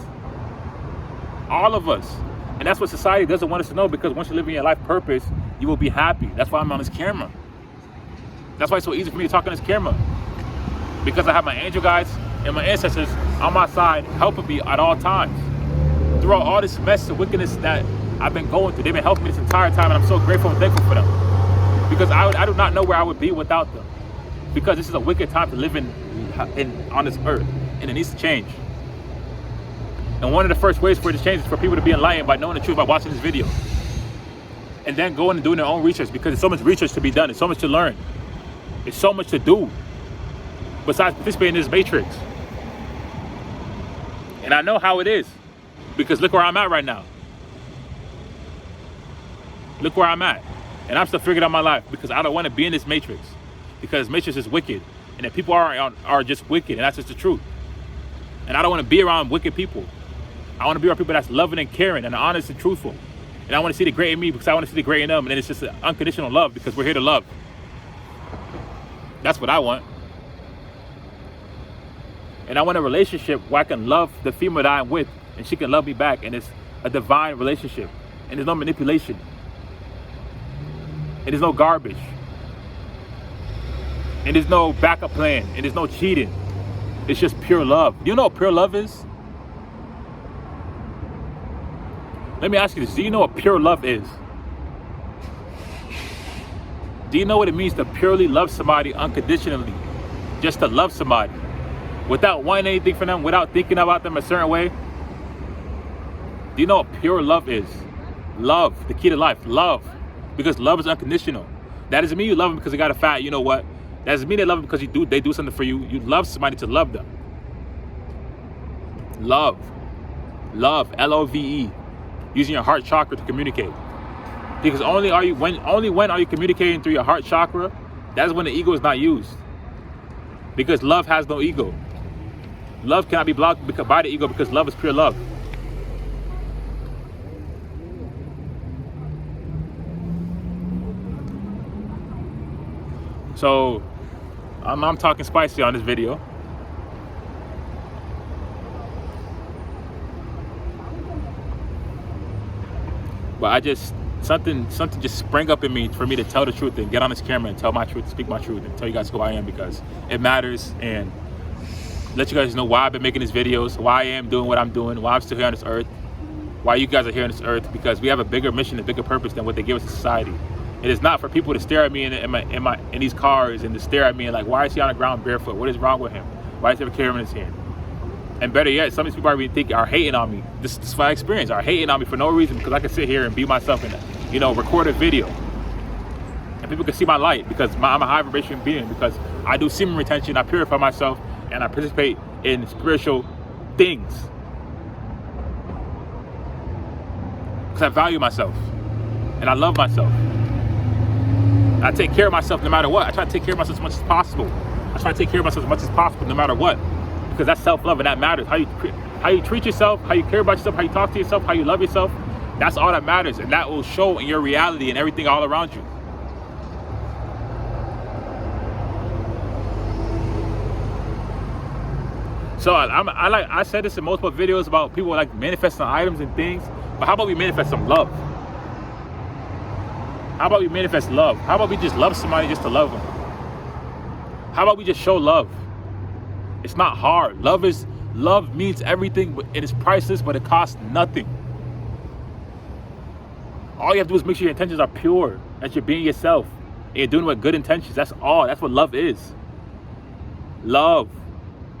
All of us. And that's what society doesn't want us to know, because once you live in your life purpose, you will be happy. That's why I'm on this camera. That's why it's so easy for me to talk on this camera. Because I have my angel guides and my ancestors on my side helping me at all times. Throughout all this mess and wickedness that I've been going through, they've been helping me this entire time, and I'm so grateful and thankful for them. Because I do not know where I would be without them. Because this is a wicked time to live on this earth, and it needs to change. And one of the first ways for it to change is for people to be enlightened by knowing the truth by watching this video. And then going and doing their own research, because there's so much research to be done, there's so much to learn. There's so much to do besides participating in this matrix. And I know how it is, because look where I'm at right now. Look where I'm at. And I'm still figuring out my life, because I don't want to be in this matrix, because matrix is wicked, and that people are just wicked, and that's just the truth. And I don't want to be around wicked people. I want to be around people that's loving and caring and honest and truthful. And I want to see the great in me, because I want to see the great in them. And then it's just an unconditional love, because we're here to love. That's what I want. And I want a relationship where I can love the female that I'm with, and she can love me back. And it's a divine relationship. And there's no manipulation. And there's no garbage. And there's no backup plan. And there's no cheating. It's just pure love. Do you know what pure love is? Let me ask you this. Do you know what pure love is? Do you know what it means to purely love somebody unconditionally? Just to love somebody without wanting anything from them, without thinking about them a certain way? Do you know what pure love is? Love, the key to life, love. Because love is unconditional. That doesn't mean you love them because they got a fat, you know what? That doesn't mean they love them because they do something for you. You love somebody to love them. Love. Love, L-O-V-E. Using your heart chakra to communicate. Because only when are you communicating through your heart chakra? That's when the ego is not used. Because love has no ego. Love cannot be blocked by the ego, because love is pure love. So I'm talking spicy on this video. But I just, something just sprang up in me for me to tell the truth and get on this camera and tell my truth, speak my truth, and tell you guys who I am, because it matters, and let you guys know why I've been making these videos, why I am doing what I'm doing, why I'm still here on this earth, why you guys are here on this earth, because we have a bigger mission, a bigger purpose than what they give us in society. It is not for people to stare at me in these cars and to stare at me and like, why is he on the ground barefoot? What is wrong with him? Why does he have a camera in his hand? And better yet, some of these people are hating on me. This is my experience. Are hating on me for no reason, because I can sit here and be myself and record a video. And people can see my light, because I'm a high vibration being, because I do semen retention, I purify myself, and I participate in spiritual things. Because I value myself. And I love myself. I take care of myself no matter what. I try to take care of myself as much as possible. I try to take care of myself as much as possible no matter what. Because that's self-love, and that matters. How you treat yourself, how you care about yourself, how you talk to yourself, how you love yourself. That's all that matters, and that will show in your reality and everything all around you. So I said this in multiple videos about people like manifesting items and things, but how about we manifest some love? How about we manifest love? How about we just love somebody just to love them? How about we just show love? It's not hard. Love means everything, but it is priceless, but it costs nothing. All you have to do is make sure your intentions are pure, that you're being yourself, and you're doing it with good intentions. That's all. That's what love is. Love.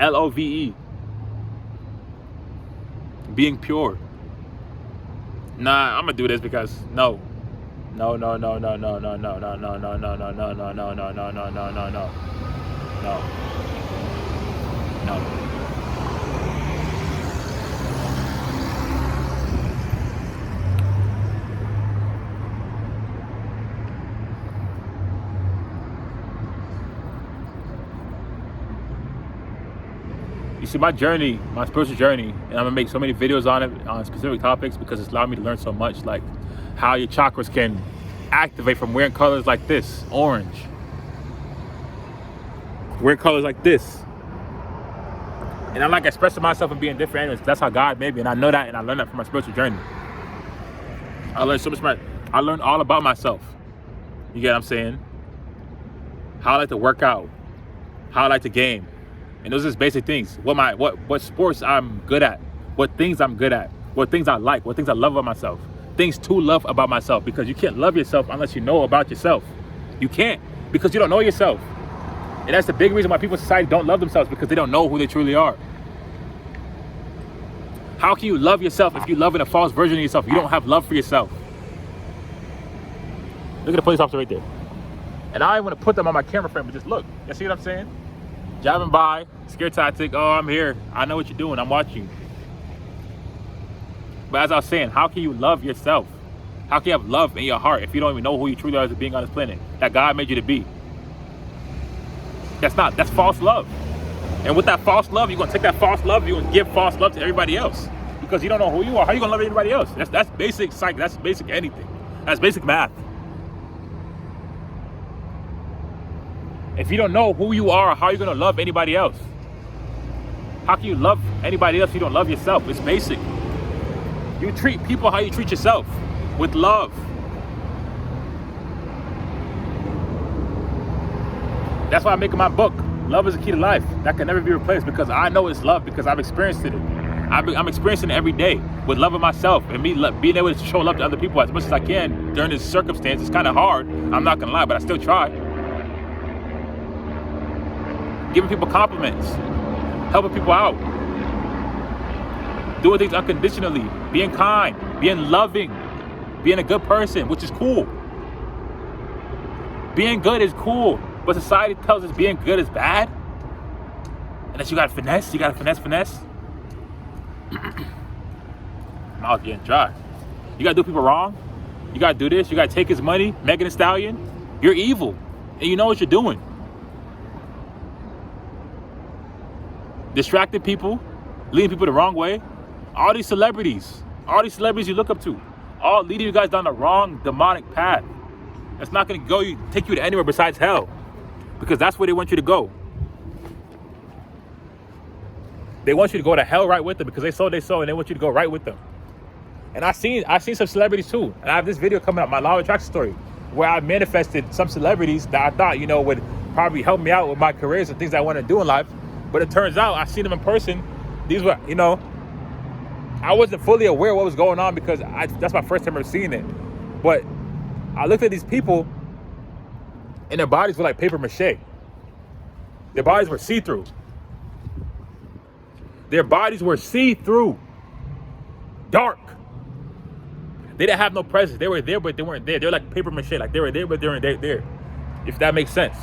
Love. Being pure. Nah, I'm gonna do this because no. No. You see, my journey, my spiritual journey, and I'm gonna make so many videos on it, on specific topics, because it's allowed me to learn so much, like how your chakras can activate from wearing colors like this, orange. Wearing colors like this. And I like expressing myself and being different animals, because that's how God made me, and I know that, and I learned that from my spiritual journey. I learned so much. I learned all about myself. You get what I'm saying? How I like to work out, how I like to game. And those are just basic things. What sports I'm good at, what things I'm good at, what things I like, what things I love about myself. Things to love about myself, because you can't love yourself unless you know about yourself. You can't, because you don't know yourself. And that's the big reason why people in society don't love themselves, because they don't know who they truly are. How can you love yourself if you're loving a false version of yourself? You don't have love for yourself. Look at the police officer right there. And I ain't want to put them on my camera frame, but just look. You see what I'm saying? Driving by, scare tactic. Oh, I'm here. I know what you're doing. I'm watching you. But as I was saying, how can you love yourself? How can you have love in your heart if you don't even know who you truly are as a being on this planet that God made you to be? That's false love. And with that false love, you're gonna take that false love, you're gonna give false love to everybody else, because you don't know who you are. How are you gonna love anybody else? That's basic psych. That's basic anything. That's basic math. If you don't know who you are, how are you gonna love anybody else? How can you love anybody else if you don't love yourself? It's basic. You treat people how you treat yourself, with love. That's why I'm making my book, Love is the Key to Life. That can never be replaced, because I know it's love, because I've experienced it. I'm experiencing it every day with love of myself, and me being able to show love to other people as much as I can during this circumstance. It's kind of hard, I'm not gonna lie, but I still try. Giving people compliments, helping people out, doing things unconditionally, being kind, being loving, being a good person, which is cool. Being good is cool, but society tells us being good is bad, and that you gotta finesse. Mouth getting dry. You gotta do people wrong. You gotta do this. You gotta take his money. Megan Thee Stallion, you're evil, and you know what you're doing. Distracting people, leading people the wrong way. All these celebrities you look up to, all leading you guys down the wrong demonic path. That's not gonna take you to anywhere besides hell, because that's where they want you to go. They want you to go to hell right with them, because they sow, and they want you to go right with them. And I've seen some celebrities too, and I have this video coming up, my Law of Attraction story, where I manifested some celebrities that I thought, would probably help me out with my careers and things I want to do in life. But it turns out I seen them in person. These were, I wasn't fully aware of what was going on, because that's my first time ever seeing it. But I looked at these people, and their bodies were like paper mache. Their bodies were see-through. Dark. They didn't have no presence. They were there, but they weren't there. They're like paper mache. Like they were there, but they weren't there. If that makes sense.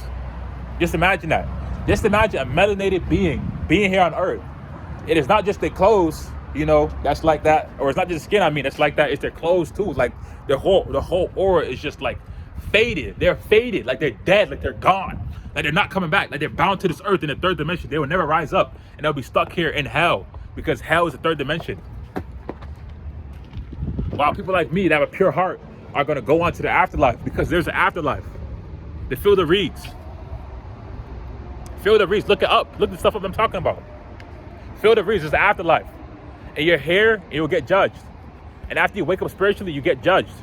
Just imagine that. Just imagine a melanated being here on Earth. It is not just their clothes, that's like that, or it's not just skin. It's like that. It's their clothes too. Like the whole aura is just like faded. They're faded, like they're dead, like they're gone, like they're not coming back, like they're bound to this earth in the third dimension. They will never rise up, and they'll be stuck here in hell, because hell is the third dimension. While people like me that have a pure heart are gonna go on to the afterlife, because there's an afterlife. They feel the reeds. Look it up. Look the stuff up I'm talking about. Field of reeds is the afterlife. And you're here and you'll get judged. And after you wake up spiritually, you get judged.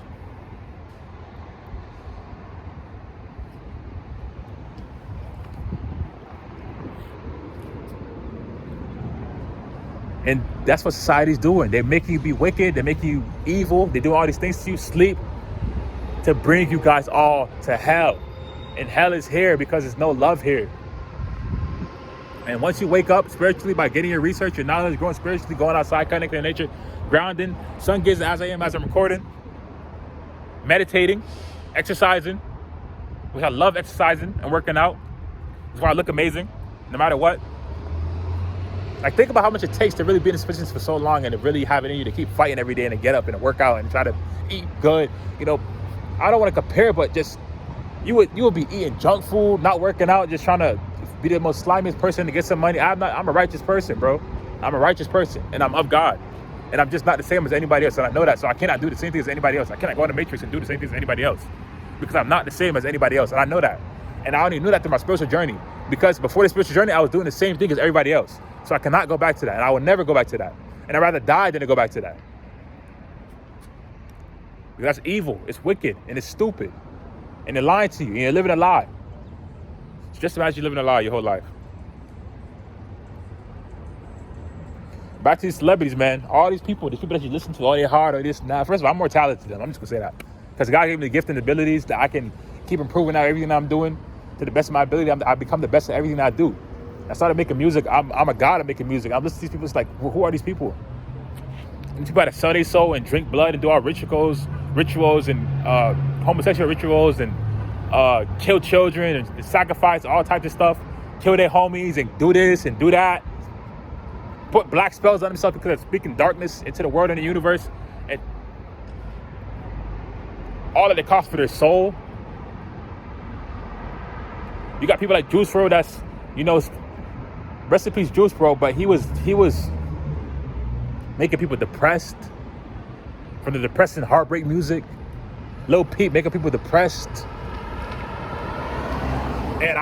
And that's what society's doing. They're making you be wicked. They're making you evil. They do all these things to you, sleep, to bring you guys all to hell. And hell is here because there's no love here. And once you wake up spiritually by getting your research, your knowledge, growing spiritually, going outside, connecting to nature, grounding, sun gazing as I am as I'm recording, meditating, exercising, which I love exercising and working out. That's why I look amazing, no matter what. Like, think about how much it takes to really be in this position for so long and to really have it in you to keep fighting every day and to get up and to work out and try to eat good. You know, I don't want to compare, but just you would be eating junk food, not working out, just trying to be the most slimiest person to get some money. I'm a righteous person, bro. I'm a righteous person and I'm of God. And I'm just not the same as anybody else. And I know that. So I cannot do the same thing as anybody else. I cannot go in the matrix and do the same thing as anybody else because I'm not the same as anybody else. And I know that. And I only knew that through my spiritual journey because before the spiritual journey, I was doing the same thing as everybody else. So I cannot go back to that. And I will never go back to that. And I'd rather die than to go back to that. Because that's evil. It's wicked. And it's stupid. And they're lying to you. And you're living a lie. Just imagine you living a lie your whole life. Back to these celebrities, man. All these people that you listen to, all their heart, or this and that. First of all, I'm more talented than them. I'm just going to say that. Because God gave me the gift and abilities that I can keep improving out everything that I'm doing to the best of my ability. I become the best at everything that I do. I started making music. I'm a god at making music. I'm listening to these people. It's like, who are these people? And people that sell their soul and drink blood and do all rituals and homosexual rituals and kill children and sacrifice all types of stuff. Kill their homies and do this and do that. Put black spells on themselves because they're speaking darkness into the world and the universe. And all that it costs for their soul. You got people like Juice WRLD that's, you know, rest in peace Juice WRLD, but he was making people depressed from the depressing heartbreak music. Lil Peep making people depressed. And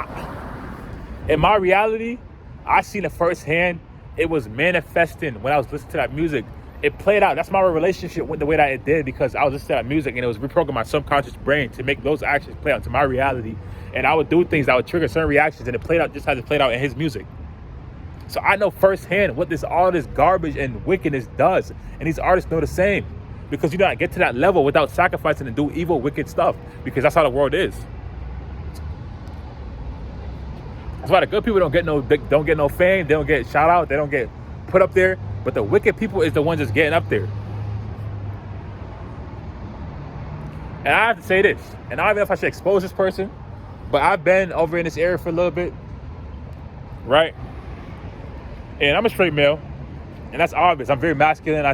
in my reality, I seen it firsthand. It was manifesting when I was listening to that music. It played out. That's my relationship with the way that it did because I was listening to that music and it was reprogramming my subconscious brain to make those actions play out to my reality. And I would do things that would trigger certain reactions and it played out just as it played out in his music. So I know firsthand what all this garbage and wickedness does. And these artists know the same because you don't get to that level without sacrificing and do evil, wicked stuff because that's how the world is. That's why the good people don't get no fame, they don't get shout out, they don't get put up there. But the wicked people is the ones that's getting up there. And I have to say this, and I don't know if I should expose this person, but I've been over in this area for a little bit, right? And I'm a straight male, and that's obvious. I'm very masculine. I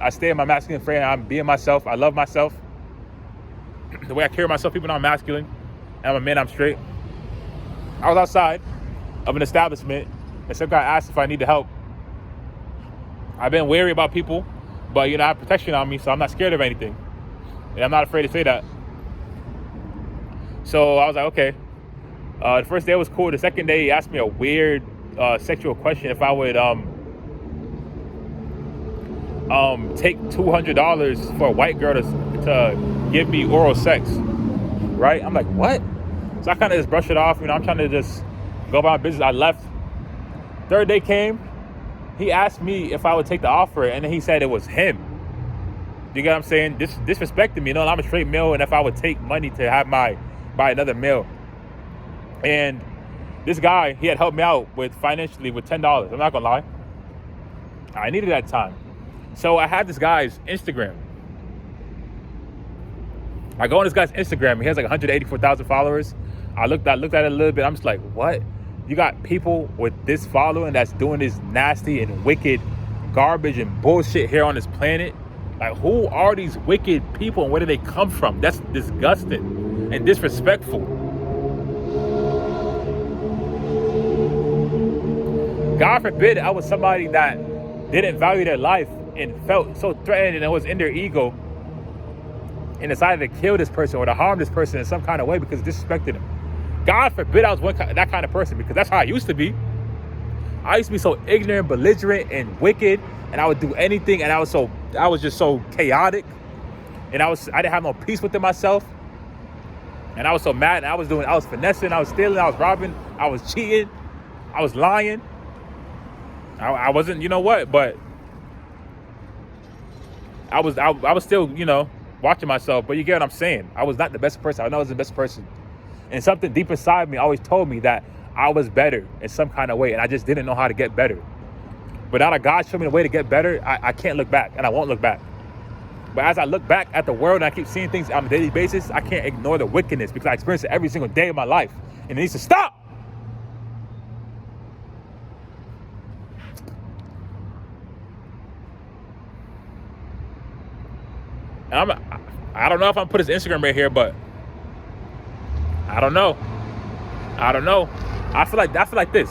stay in my masculine frame. I'm being myself. I love myself. The way I carry myself, people know I'm masculine. And I'm a man, I'm straight. I was outside of an establishment and some guy asked if I need help. I've been wary about people, but you know, I have protection on me, so I'm not scared of anything. And I'm not afraid to say that. So I was like, okay. The first day was cool. The second day, he asked me a weird sexual question if I would take $200 for a white girl to give me oral sex, right? I'm like, what? So I kind of just brushed it off. You know, I'm trying to just go about my business. I left. Third day came. He asked me if I would take the offer, and then he said it was him. You get what I'm saying? Disrespecting me. You know, I'm a straight male, and if I would take money to have by another male. And this guy, he had helped me out financially with $10. I'm not gonna lie. I needed that time. So I had this guy's Instagram. I go on this guy's Instagram. He has like 184,000 followers. I looked at it a little bit. I'm just like, what? You got people with this following that's doing this nasty and wicked garbage and bullshit here on this planet? Like, who are these wicked people and where do they come from? That's disgusting and disrespectful. God forbid I was somebody that didn't value their life and felt so threatened and it was in their ego and decided to kill this person or to harm this person in some kind of way because it disrespected him. God forbid I was that kind of person because that's how I used to be. I used to be so ignorant, belligerent, and wicked, and I would do anything, and I was just so chaotic, and I didn't have no peace within myself, and I was so mad, and I was finessing, I was stealing, I was robbing, I was cheating, I was lying. I wasn't, you know what, but I was still, watching myself, but you get what I'm saying. I was not the best person. I know I was the best person. And something deep inside me always told me that I was better in some kind of way, and I just didn't know how to get better. But now that God showed me the way to get better, I can't look back, and I won't look back. But as I look back at the world and I keep seeing things on a daily basis, I can't ignore the wickedness because I experience it every single day of my life, and it needs to stop. And I don't know if I'm put his Instagram right here, but I don't know. I feel like this.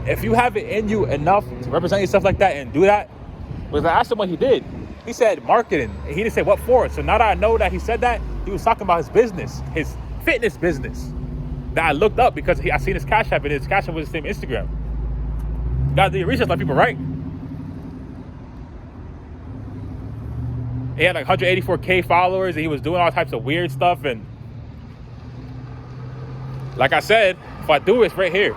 If you have it in you enough to represent yourself like that and do that, because I asked him what he did. He said marketing. He didn't say what for. So now that I know that he said that, he was talking about his business, his fitness business. That I looked up because I seen his Cash App, and his Cash App was the same Instagram. You gotta do your research like people, right? He had like 184K followers, and he was doing all types of weird stuff. And like I said, if I do, it's right here.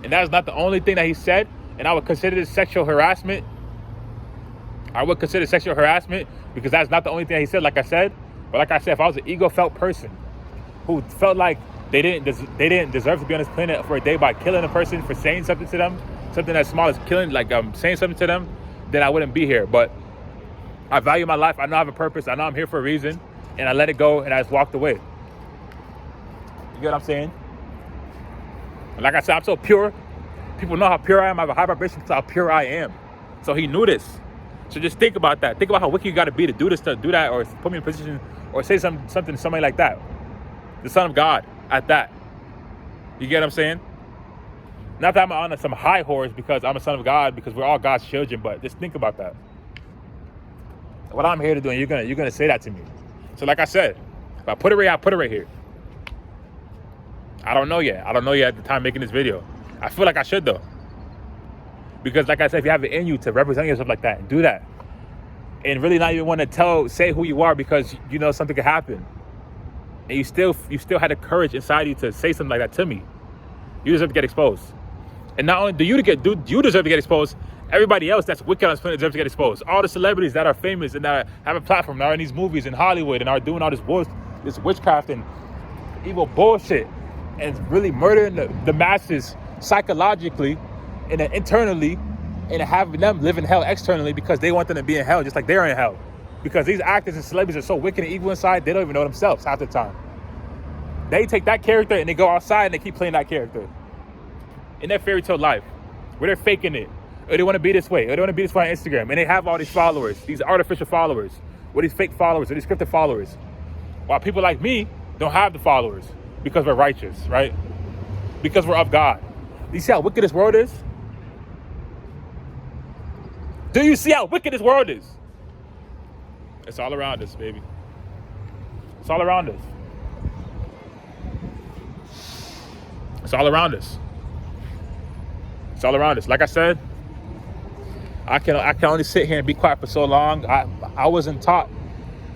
And that's not the only thing that he said. And I would consider this sexual harassment. I would consider sexual harassment because that's not the only thing that he said, like I said. But like I said, if I was an ego-felt person who felt like they didn't deserve to be on this planet for a day by killing a person for saying something to them, something as small as killing, like saying something to them, then I wouldn't be here. But I value my life. I know I have a purpose. I know I'm here for a reason. And I let it go, and I just walked away. You get what I'm saying? And like I said, I'm so pure. People know how pure I am. I have a high vibration because how pure I am. So he knew this. So just think about that. Think about how wicked you got to be to do this, to do that, or put me in a position, or say something to somebody like that. The Son of God at that. You get what I'm saying? Not that I'm on some high horse because I'm a son of God, because we're all God's children, but just think about that. What I'm here to do, and you're gonna say that to me. So like I said, if I put it right here. I don't know yet. At the time making this video. I feel like I should though. Because like I said, if you have it in you to represent yourself like that and do that, and really not even want to say who you are because you know something could happen, and you still had the courage inside you to say something like that to me, you deserve to get exposed. And not only do you deserve to get exposed, everybody else that's wicked on this planet deserves to get exposed. All the celebrities that are famous and that have a platform, that are in these movies in Hollywood and are doing all this witchcraft and evil bullshit and really murdering the masses psychologically and then internally, and having them live in hell externally because they want them to be in hell just like they're in hell. Because these actors and celebrities are so wicked and evil inside, they don't even know themselves half the time. They take that character and they go outside and they keep playing that character in their fairy tale life where they're faking it. Or they want to be this way. Or they want to be this way on Instagram. And they have all these followers, these artificial followers, or these fake followers, or these scripted followers. While people like me don't have the followers because we're righteous, right? Because we're of God. Do you see how wicked this world is? Do you see how wicked this world is? It's all around us, baby. It's all around us. It's all around us. It's all around us. Like I said, I can only sit here and be quiet for so long. I wasn't taught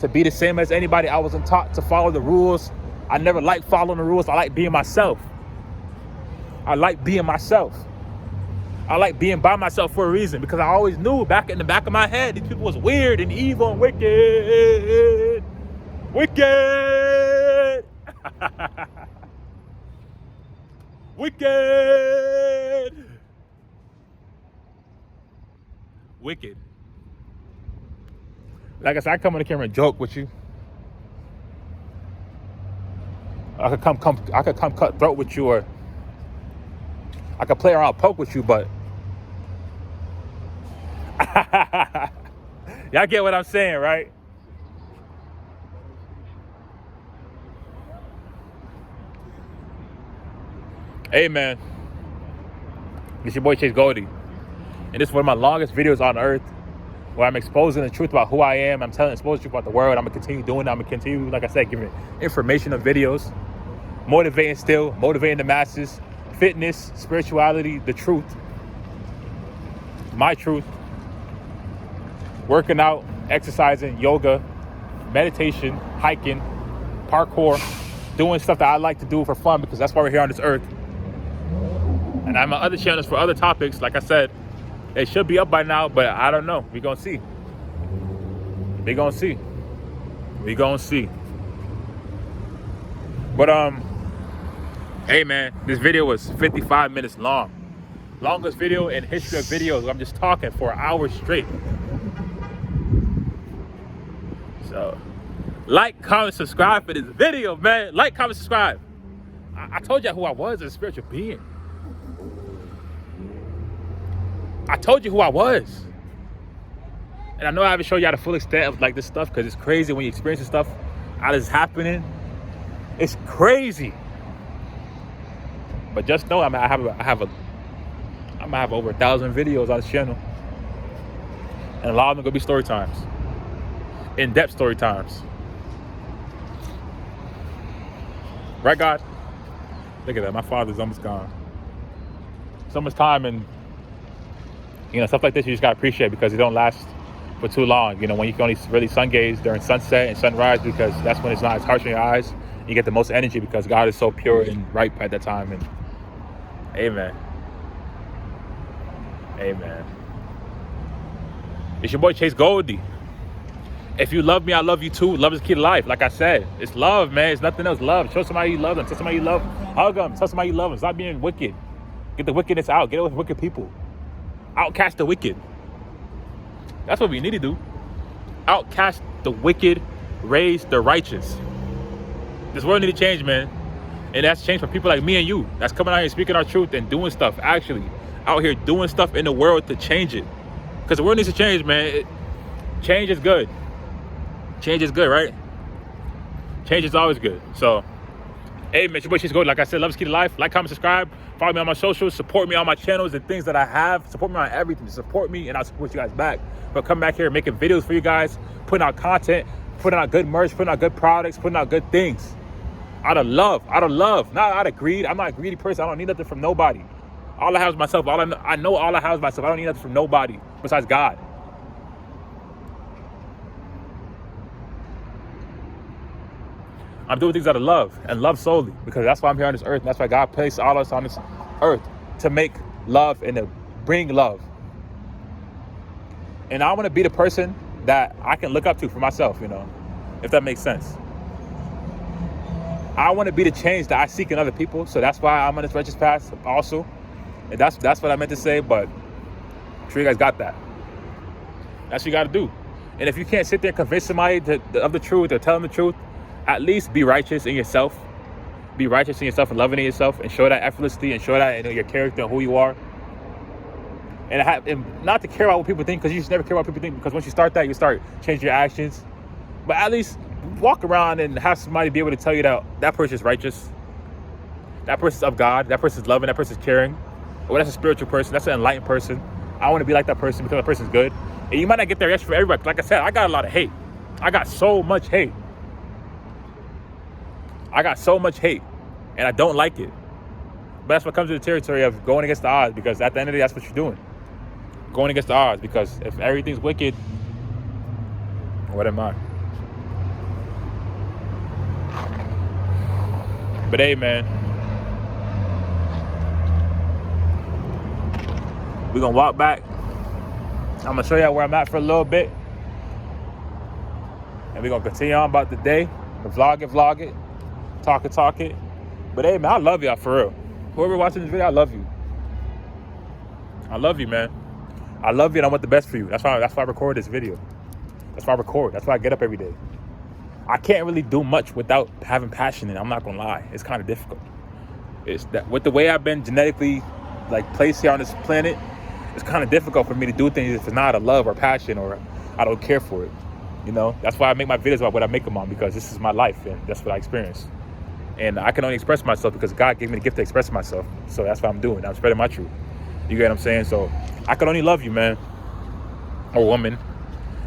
to be the same as anybody. I wasn't taught to follow the rules. I never liked following the rules. I like being myself. I like being myself. I like being by myself for a reason, because I always knew back in the back of my head these people was weird and evil and wicked. Wicked. Wicked. Wicked. Like I said, I come on the camera and joke with you. I could come cut throat with you, or I could play around poke with you, but y'all get what I'm saying, right? Hey man, it's your boy Chase Goldie, and this is one of my longest videos on earth, where I'm exposing the truth about who I am. I'm exposing the truth about the world. I'm gonna continue doing that. I'm gonna continue, like I said, giving information of videos, motivating the masses, fitness, spirituality, the truth, my truth, working out, exercising, yoga, meditation, hiking, parkour, doing stuff that I like to do for fun because that's why we're here on this earth. And I have my other channels for other topics. Like I said, they should be up by now, but I don't know. We're gonna see. We're gonna see. We're gonna see. But hey man, this video was 55 minutes long. Longest video in history of videos. I'm just talking for an hour straight. So, like, comment, subscribe for this video, man. Like, comment, subscribe. I told you who I was as a spiritual being. I told you who I was. And I know I haven't shown y'all the full extent of like this stuff because it's crazy when you experience this stuff. How this is happening. It's crazy. But just know I'm gonna have over 1,000 videos on this channel. And a lot of them are gonna be story times. In-depth story times. Right, God? Look at that. My father's almost gone. So much time, and you know, stuff like this you just gotta appreciate because it don't last for too long. You know, when you can only really sun gaze during sunset and sunrise because that's when it's not as harsh on your eyes. You get the most energy because God is so pure and ripe at that time. And amen. Amen. It's your boy Chase Goldie. If you love me, I love you too. Love is the key to life. Like I said, it's love, man. It's nothing else. Love. Show somebody you love them. Tell somebody you love them. Hug them. Tell somebody you love them. Stop being wicked. Get the wickedness out. Get away with wicked people. Outcast the wicked. That's what we need to do. Outcast the wicked. Raise the righteous. This world need to change, man. And that's change for people like me and you. That's coming out here speaking our truth and doing stuff. Actually, out here doing stuff in the world to change it. Because the world needs to change, man. Change is good. Change is good, right? Change is always good. So, hey, man, your boy Chase Goldie. Like I said, love is key to life. Like, comment, subscribe. Follow me on my socials. Support me on my channels and things that I have. Support me on everything. Support me, and I'll support you guys back. But come back here making videos for you guys, putting out content, putting out good merch, putting out good products, putting out good things. Out of love, not out of greed. I'm not a greedy person. I don't need nothing from nobody. All I have is myself. I know all I have is myself. I don't need nothing from nobody besides God. I'm doing things out of love and love solely because that's why I'm here on this earth. And that's why God placed all of us on this earth to make love and to bring love. And I want to be the person that I can look up to for myself, you know, if that makes sense. I want to be the change that I seek in other people. So that's why I'm on this righteous path also. And that's what I meant to say, but I'm sure you guys got that. That's what you got to do. And if you can't sit there and convince somebody of the truth or tell them the truth, at least be righteous in yourself. Be righteous in yourself and loving in yourself and show that effortlessly and show that in your character and who you are. And not to care about what people think, because you should never care about what people think, because once you start that, you start changing your actions. But at least walk around and have somebody be able to tell you that person is righteous. That person's of God. That person's loving. That person's caring. Or that's a spiritual person. That's an enlightened person. I want to be like that person because that person's good. And you might not get that reaction for everybody. Like I said, I got a lot of hate. I got so much hate. And I don't like it. But that's what comes with the territory of going against the odds, because at the end of the day, that's what you're doing. Going against the odds, because if everything's wicked, what am I? But hey, man, we're going to walk back. I'm going to show you where I'm at for a little bit. And we're going to continue on about the day. Vlog it. Talk it. But hey, man, I love y'all for real. Whoever watching this video, I love you. I love you, man. I love you and I want the best for you. That's why I record this video. That's why I record. That's why I get up every day. I can't really do much without having passion, and I'm not gonna lie. It's kind of difficult. It's that with the way I've been genetically placed here on this planet, it's kind of difficult for me to do things if it's not out of love or passion or I don't care for it. You know, that's why I make my videos about what I make them on, because this is my life and that's what I experience. And I can only express myself because God gave me the gift to express myself. So that's what I'm doing. I'm spreading my truth. You get what I'm saying? So I can only love you, man, or woman.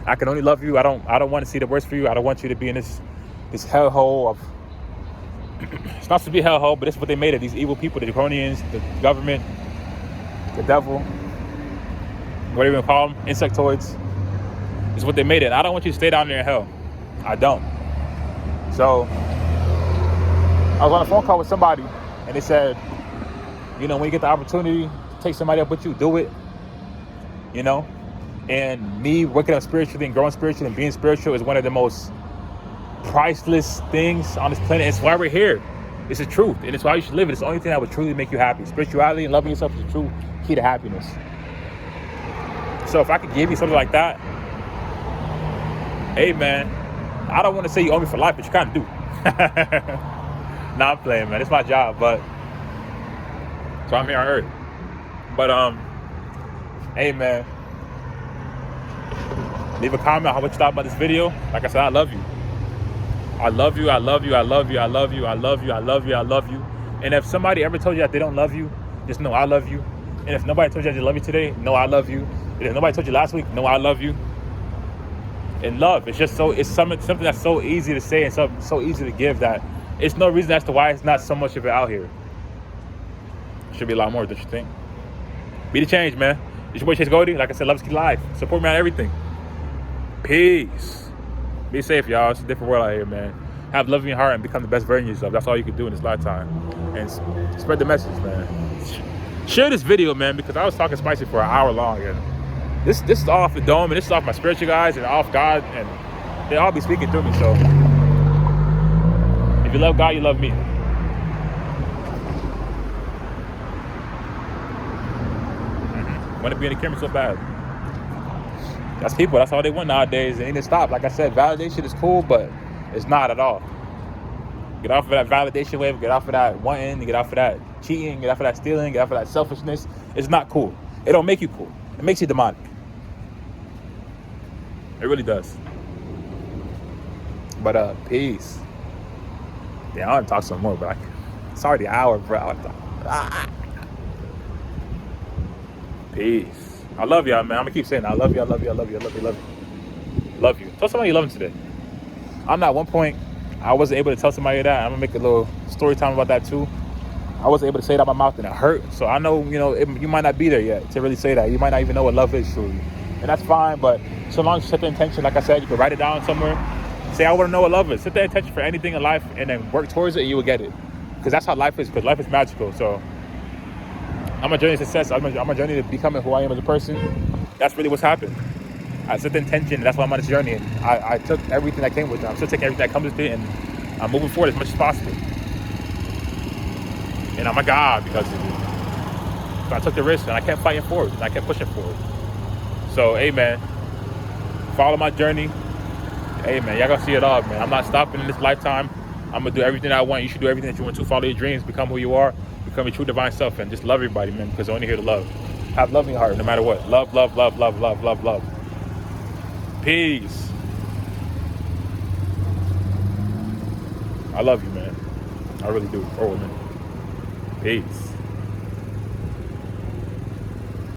I can only love you. I don't want to see the worst for you. I don't want you to be in this hellhole of It's not to be hellhole, but it's what they made it. These evil people, the draconians, the government, the devil, whatever you call them, insectoids. It's what they made it. I don't want you to stay down there in hell. I don't. So I was on a phone call with somebody, and they said, you know, when you get the opportunity to take somebody up with you, do it. You know? And me waking up spiritually and growing spiritually and being spiritual is one of the most priceless things on this planet. It's why we're here. It's the truth, and it's why you should live it. It's the only thing that would truly make you happy. Spirituality and loving yourself is the true key to happiness. So if I could give you something like that, hey man, I don't want to say you owe me for life, but you kind of do. Nah, I'm playing, man. It's my job, but so I'm here on Earth. But hey man, leave a comment how much you thought about this video. Like I said, I love you. I love you, I love you, I love you, I love you, I love you, I love you, I love you. And if somebody ever told you that they don't love you, just know I love you. And if nobody told you that they love you today, know I love you. And if nobody told you last week, know I love you. And love, it's just so, it's something that's so easy to say and so easy to give that it's no reason as to why it's not so much of it out here. Should be a lot more, don't you think? Be the change, man. It's your boy Chase Goldie. Like I said, love is key life. Support me on everything. Peace. Be safe, y'all. It's a different world out here, man. Have love in your heart and become the best version of yourself. That's all you can do in this lifetime. And spread the message, man. Share this video, man, because I was talking spicy for an hour long. And this is all off the dome, and this is off my spiritual guys and off God, and they all be speaking through me. So if you love God, you love me. Want to be in the camera so bad. That's people. That's all they want nowadays. They need to stop. Like I said, validation is cool, but it's not at all. Get off of that validation wave. Get off of that wanting. Get off of that cheating. Get off of that stealing. Get off of that selfishness. It's not cool. It don't make you cool. It makes you demonic. It really does. But peace. Yeah, I want to talk some more, but it's already an hour, bro. Peace. I love y'all, man. I'm gonna keep saying that. I love you, I love you, I love you, I love you, I love you. Love you. Tell somebody you love them today. I'm not, at one point, I wasn't able to tell somebody that. I'm gonna make a little story time about that too. I wasn't able to say it out my mouth and it hurt. So I know, you know, you might not be there yet to really say that. You might not even know what love is truly. And that's fine, but so long as you set the intention, like I said, you can write it down somewhere. Say, I wanna know what love is. Set the intention for anything in life and then work towards it and you will get it. Because that's how life is, because life is magical. So I'm a journey to success. I'm a journey to becoming who I am as a person. That's really what's happened. I set the intention, and that's why I'm on this journey. And I took everything that came with it. I'm still taking everything that comes with it, and I'm moving forward as much as possible. And I'm a God because of it. So I took the risk, and I kept fighting forward, and I kept pushing forward. So, hey, man, follow my journey. Hey, man, y'all gonna see it all, man. I'm not stopping in this lifetime. I'm gonna do everything I want. You should do everything that you want to. Follow your dreams, become who you are. Become your true divine self and just love everybody, man, because I'm only here to love. Have love in your heart no matter what. Love, love, love, love, love, love, love. Peace. I love you, man. I really do. Oh, man. Peace.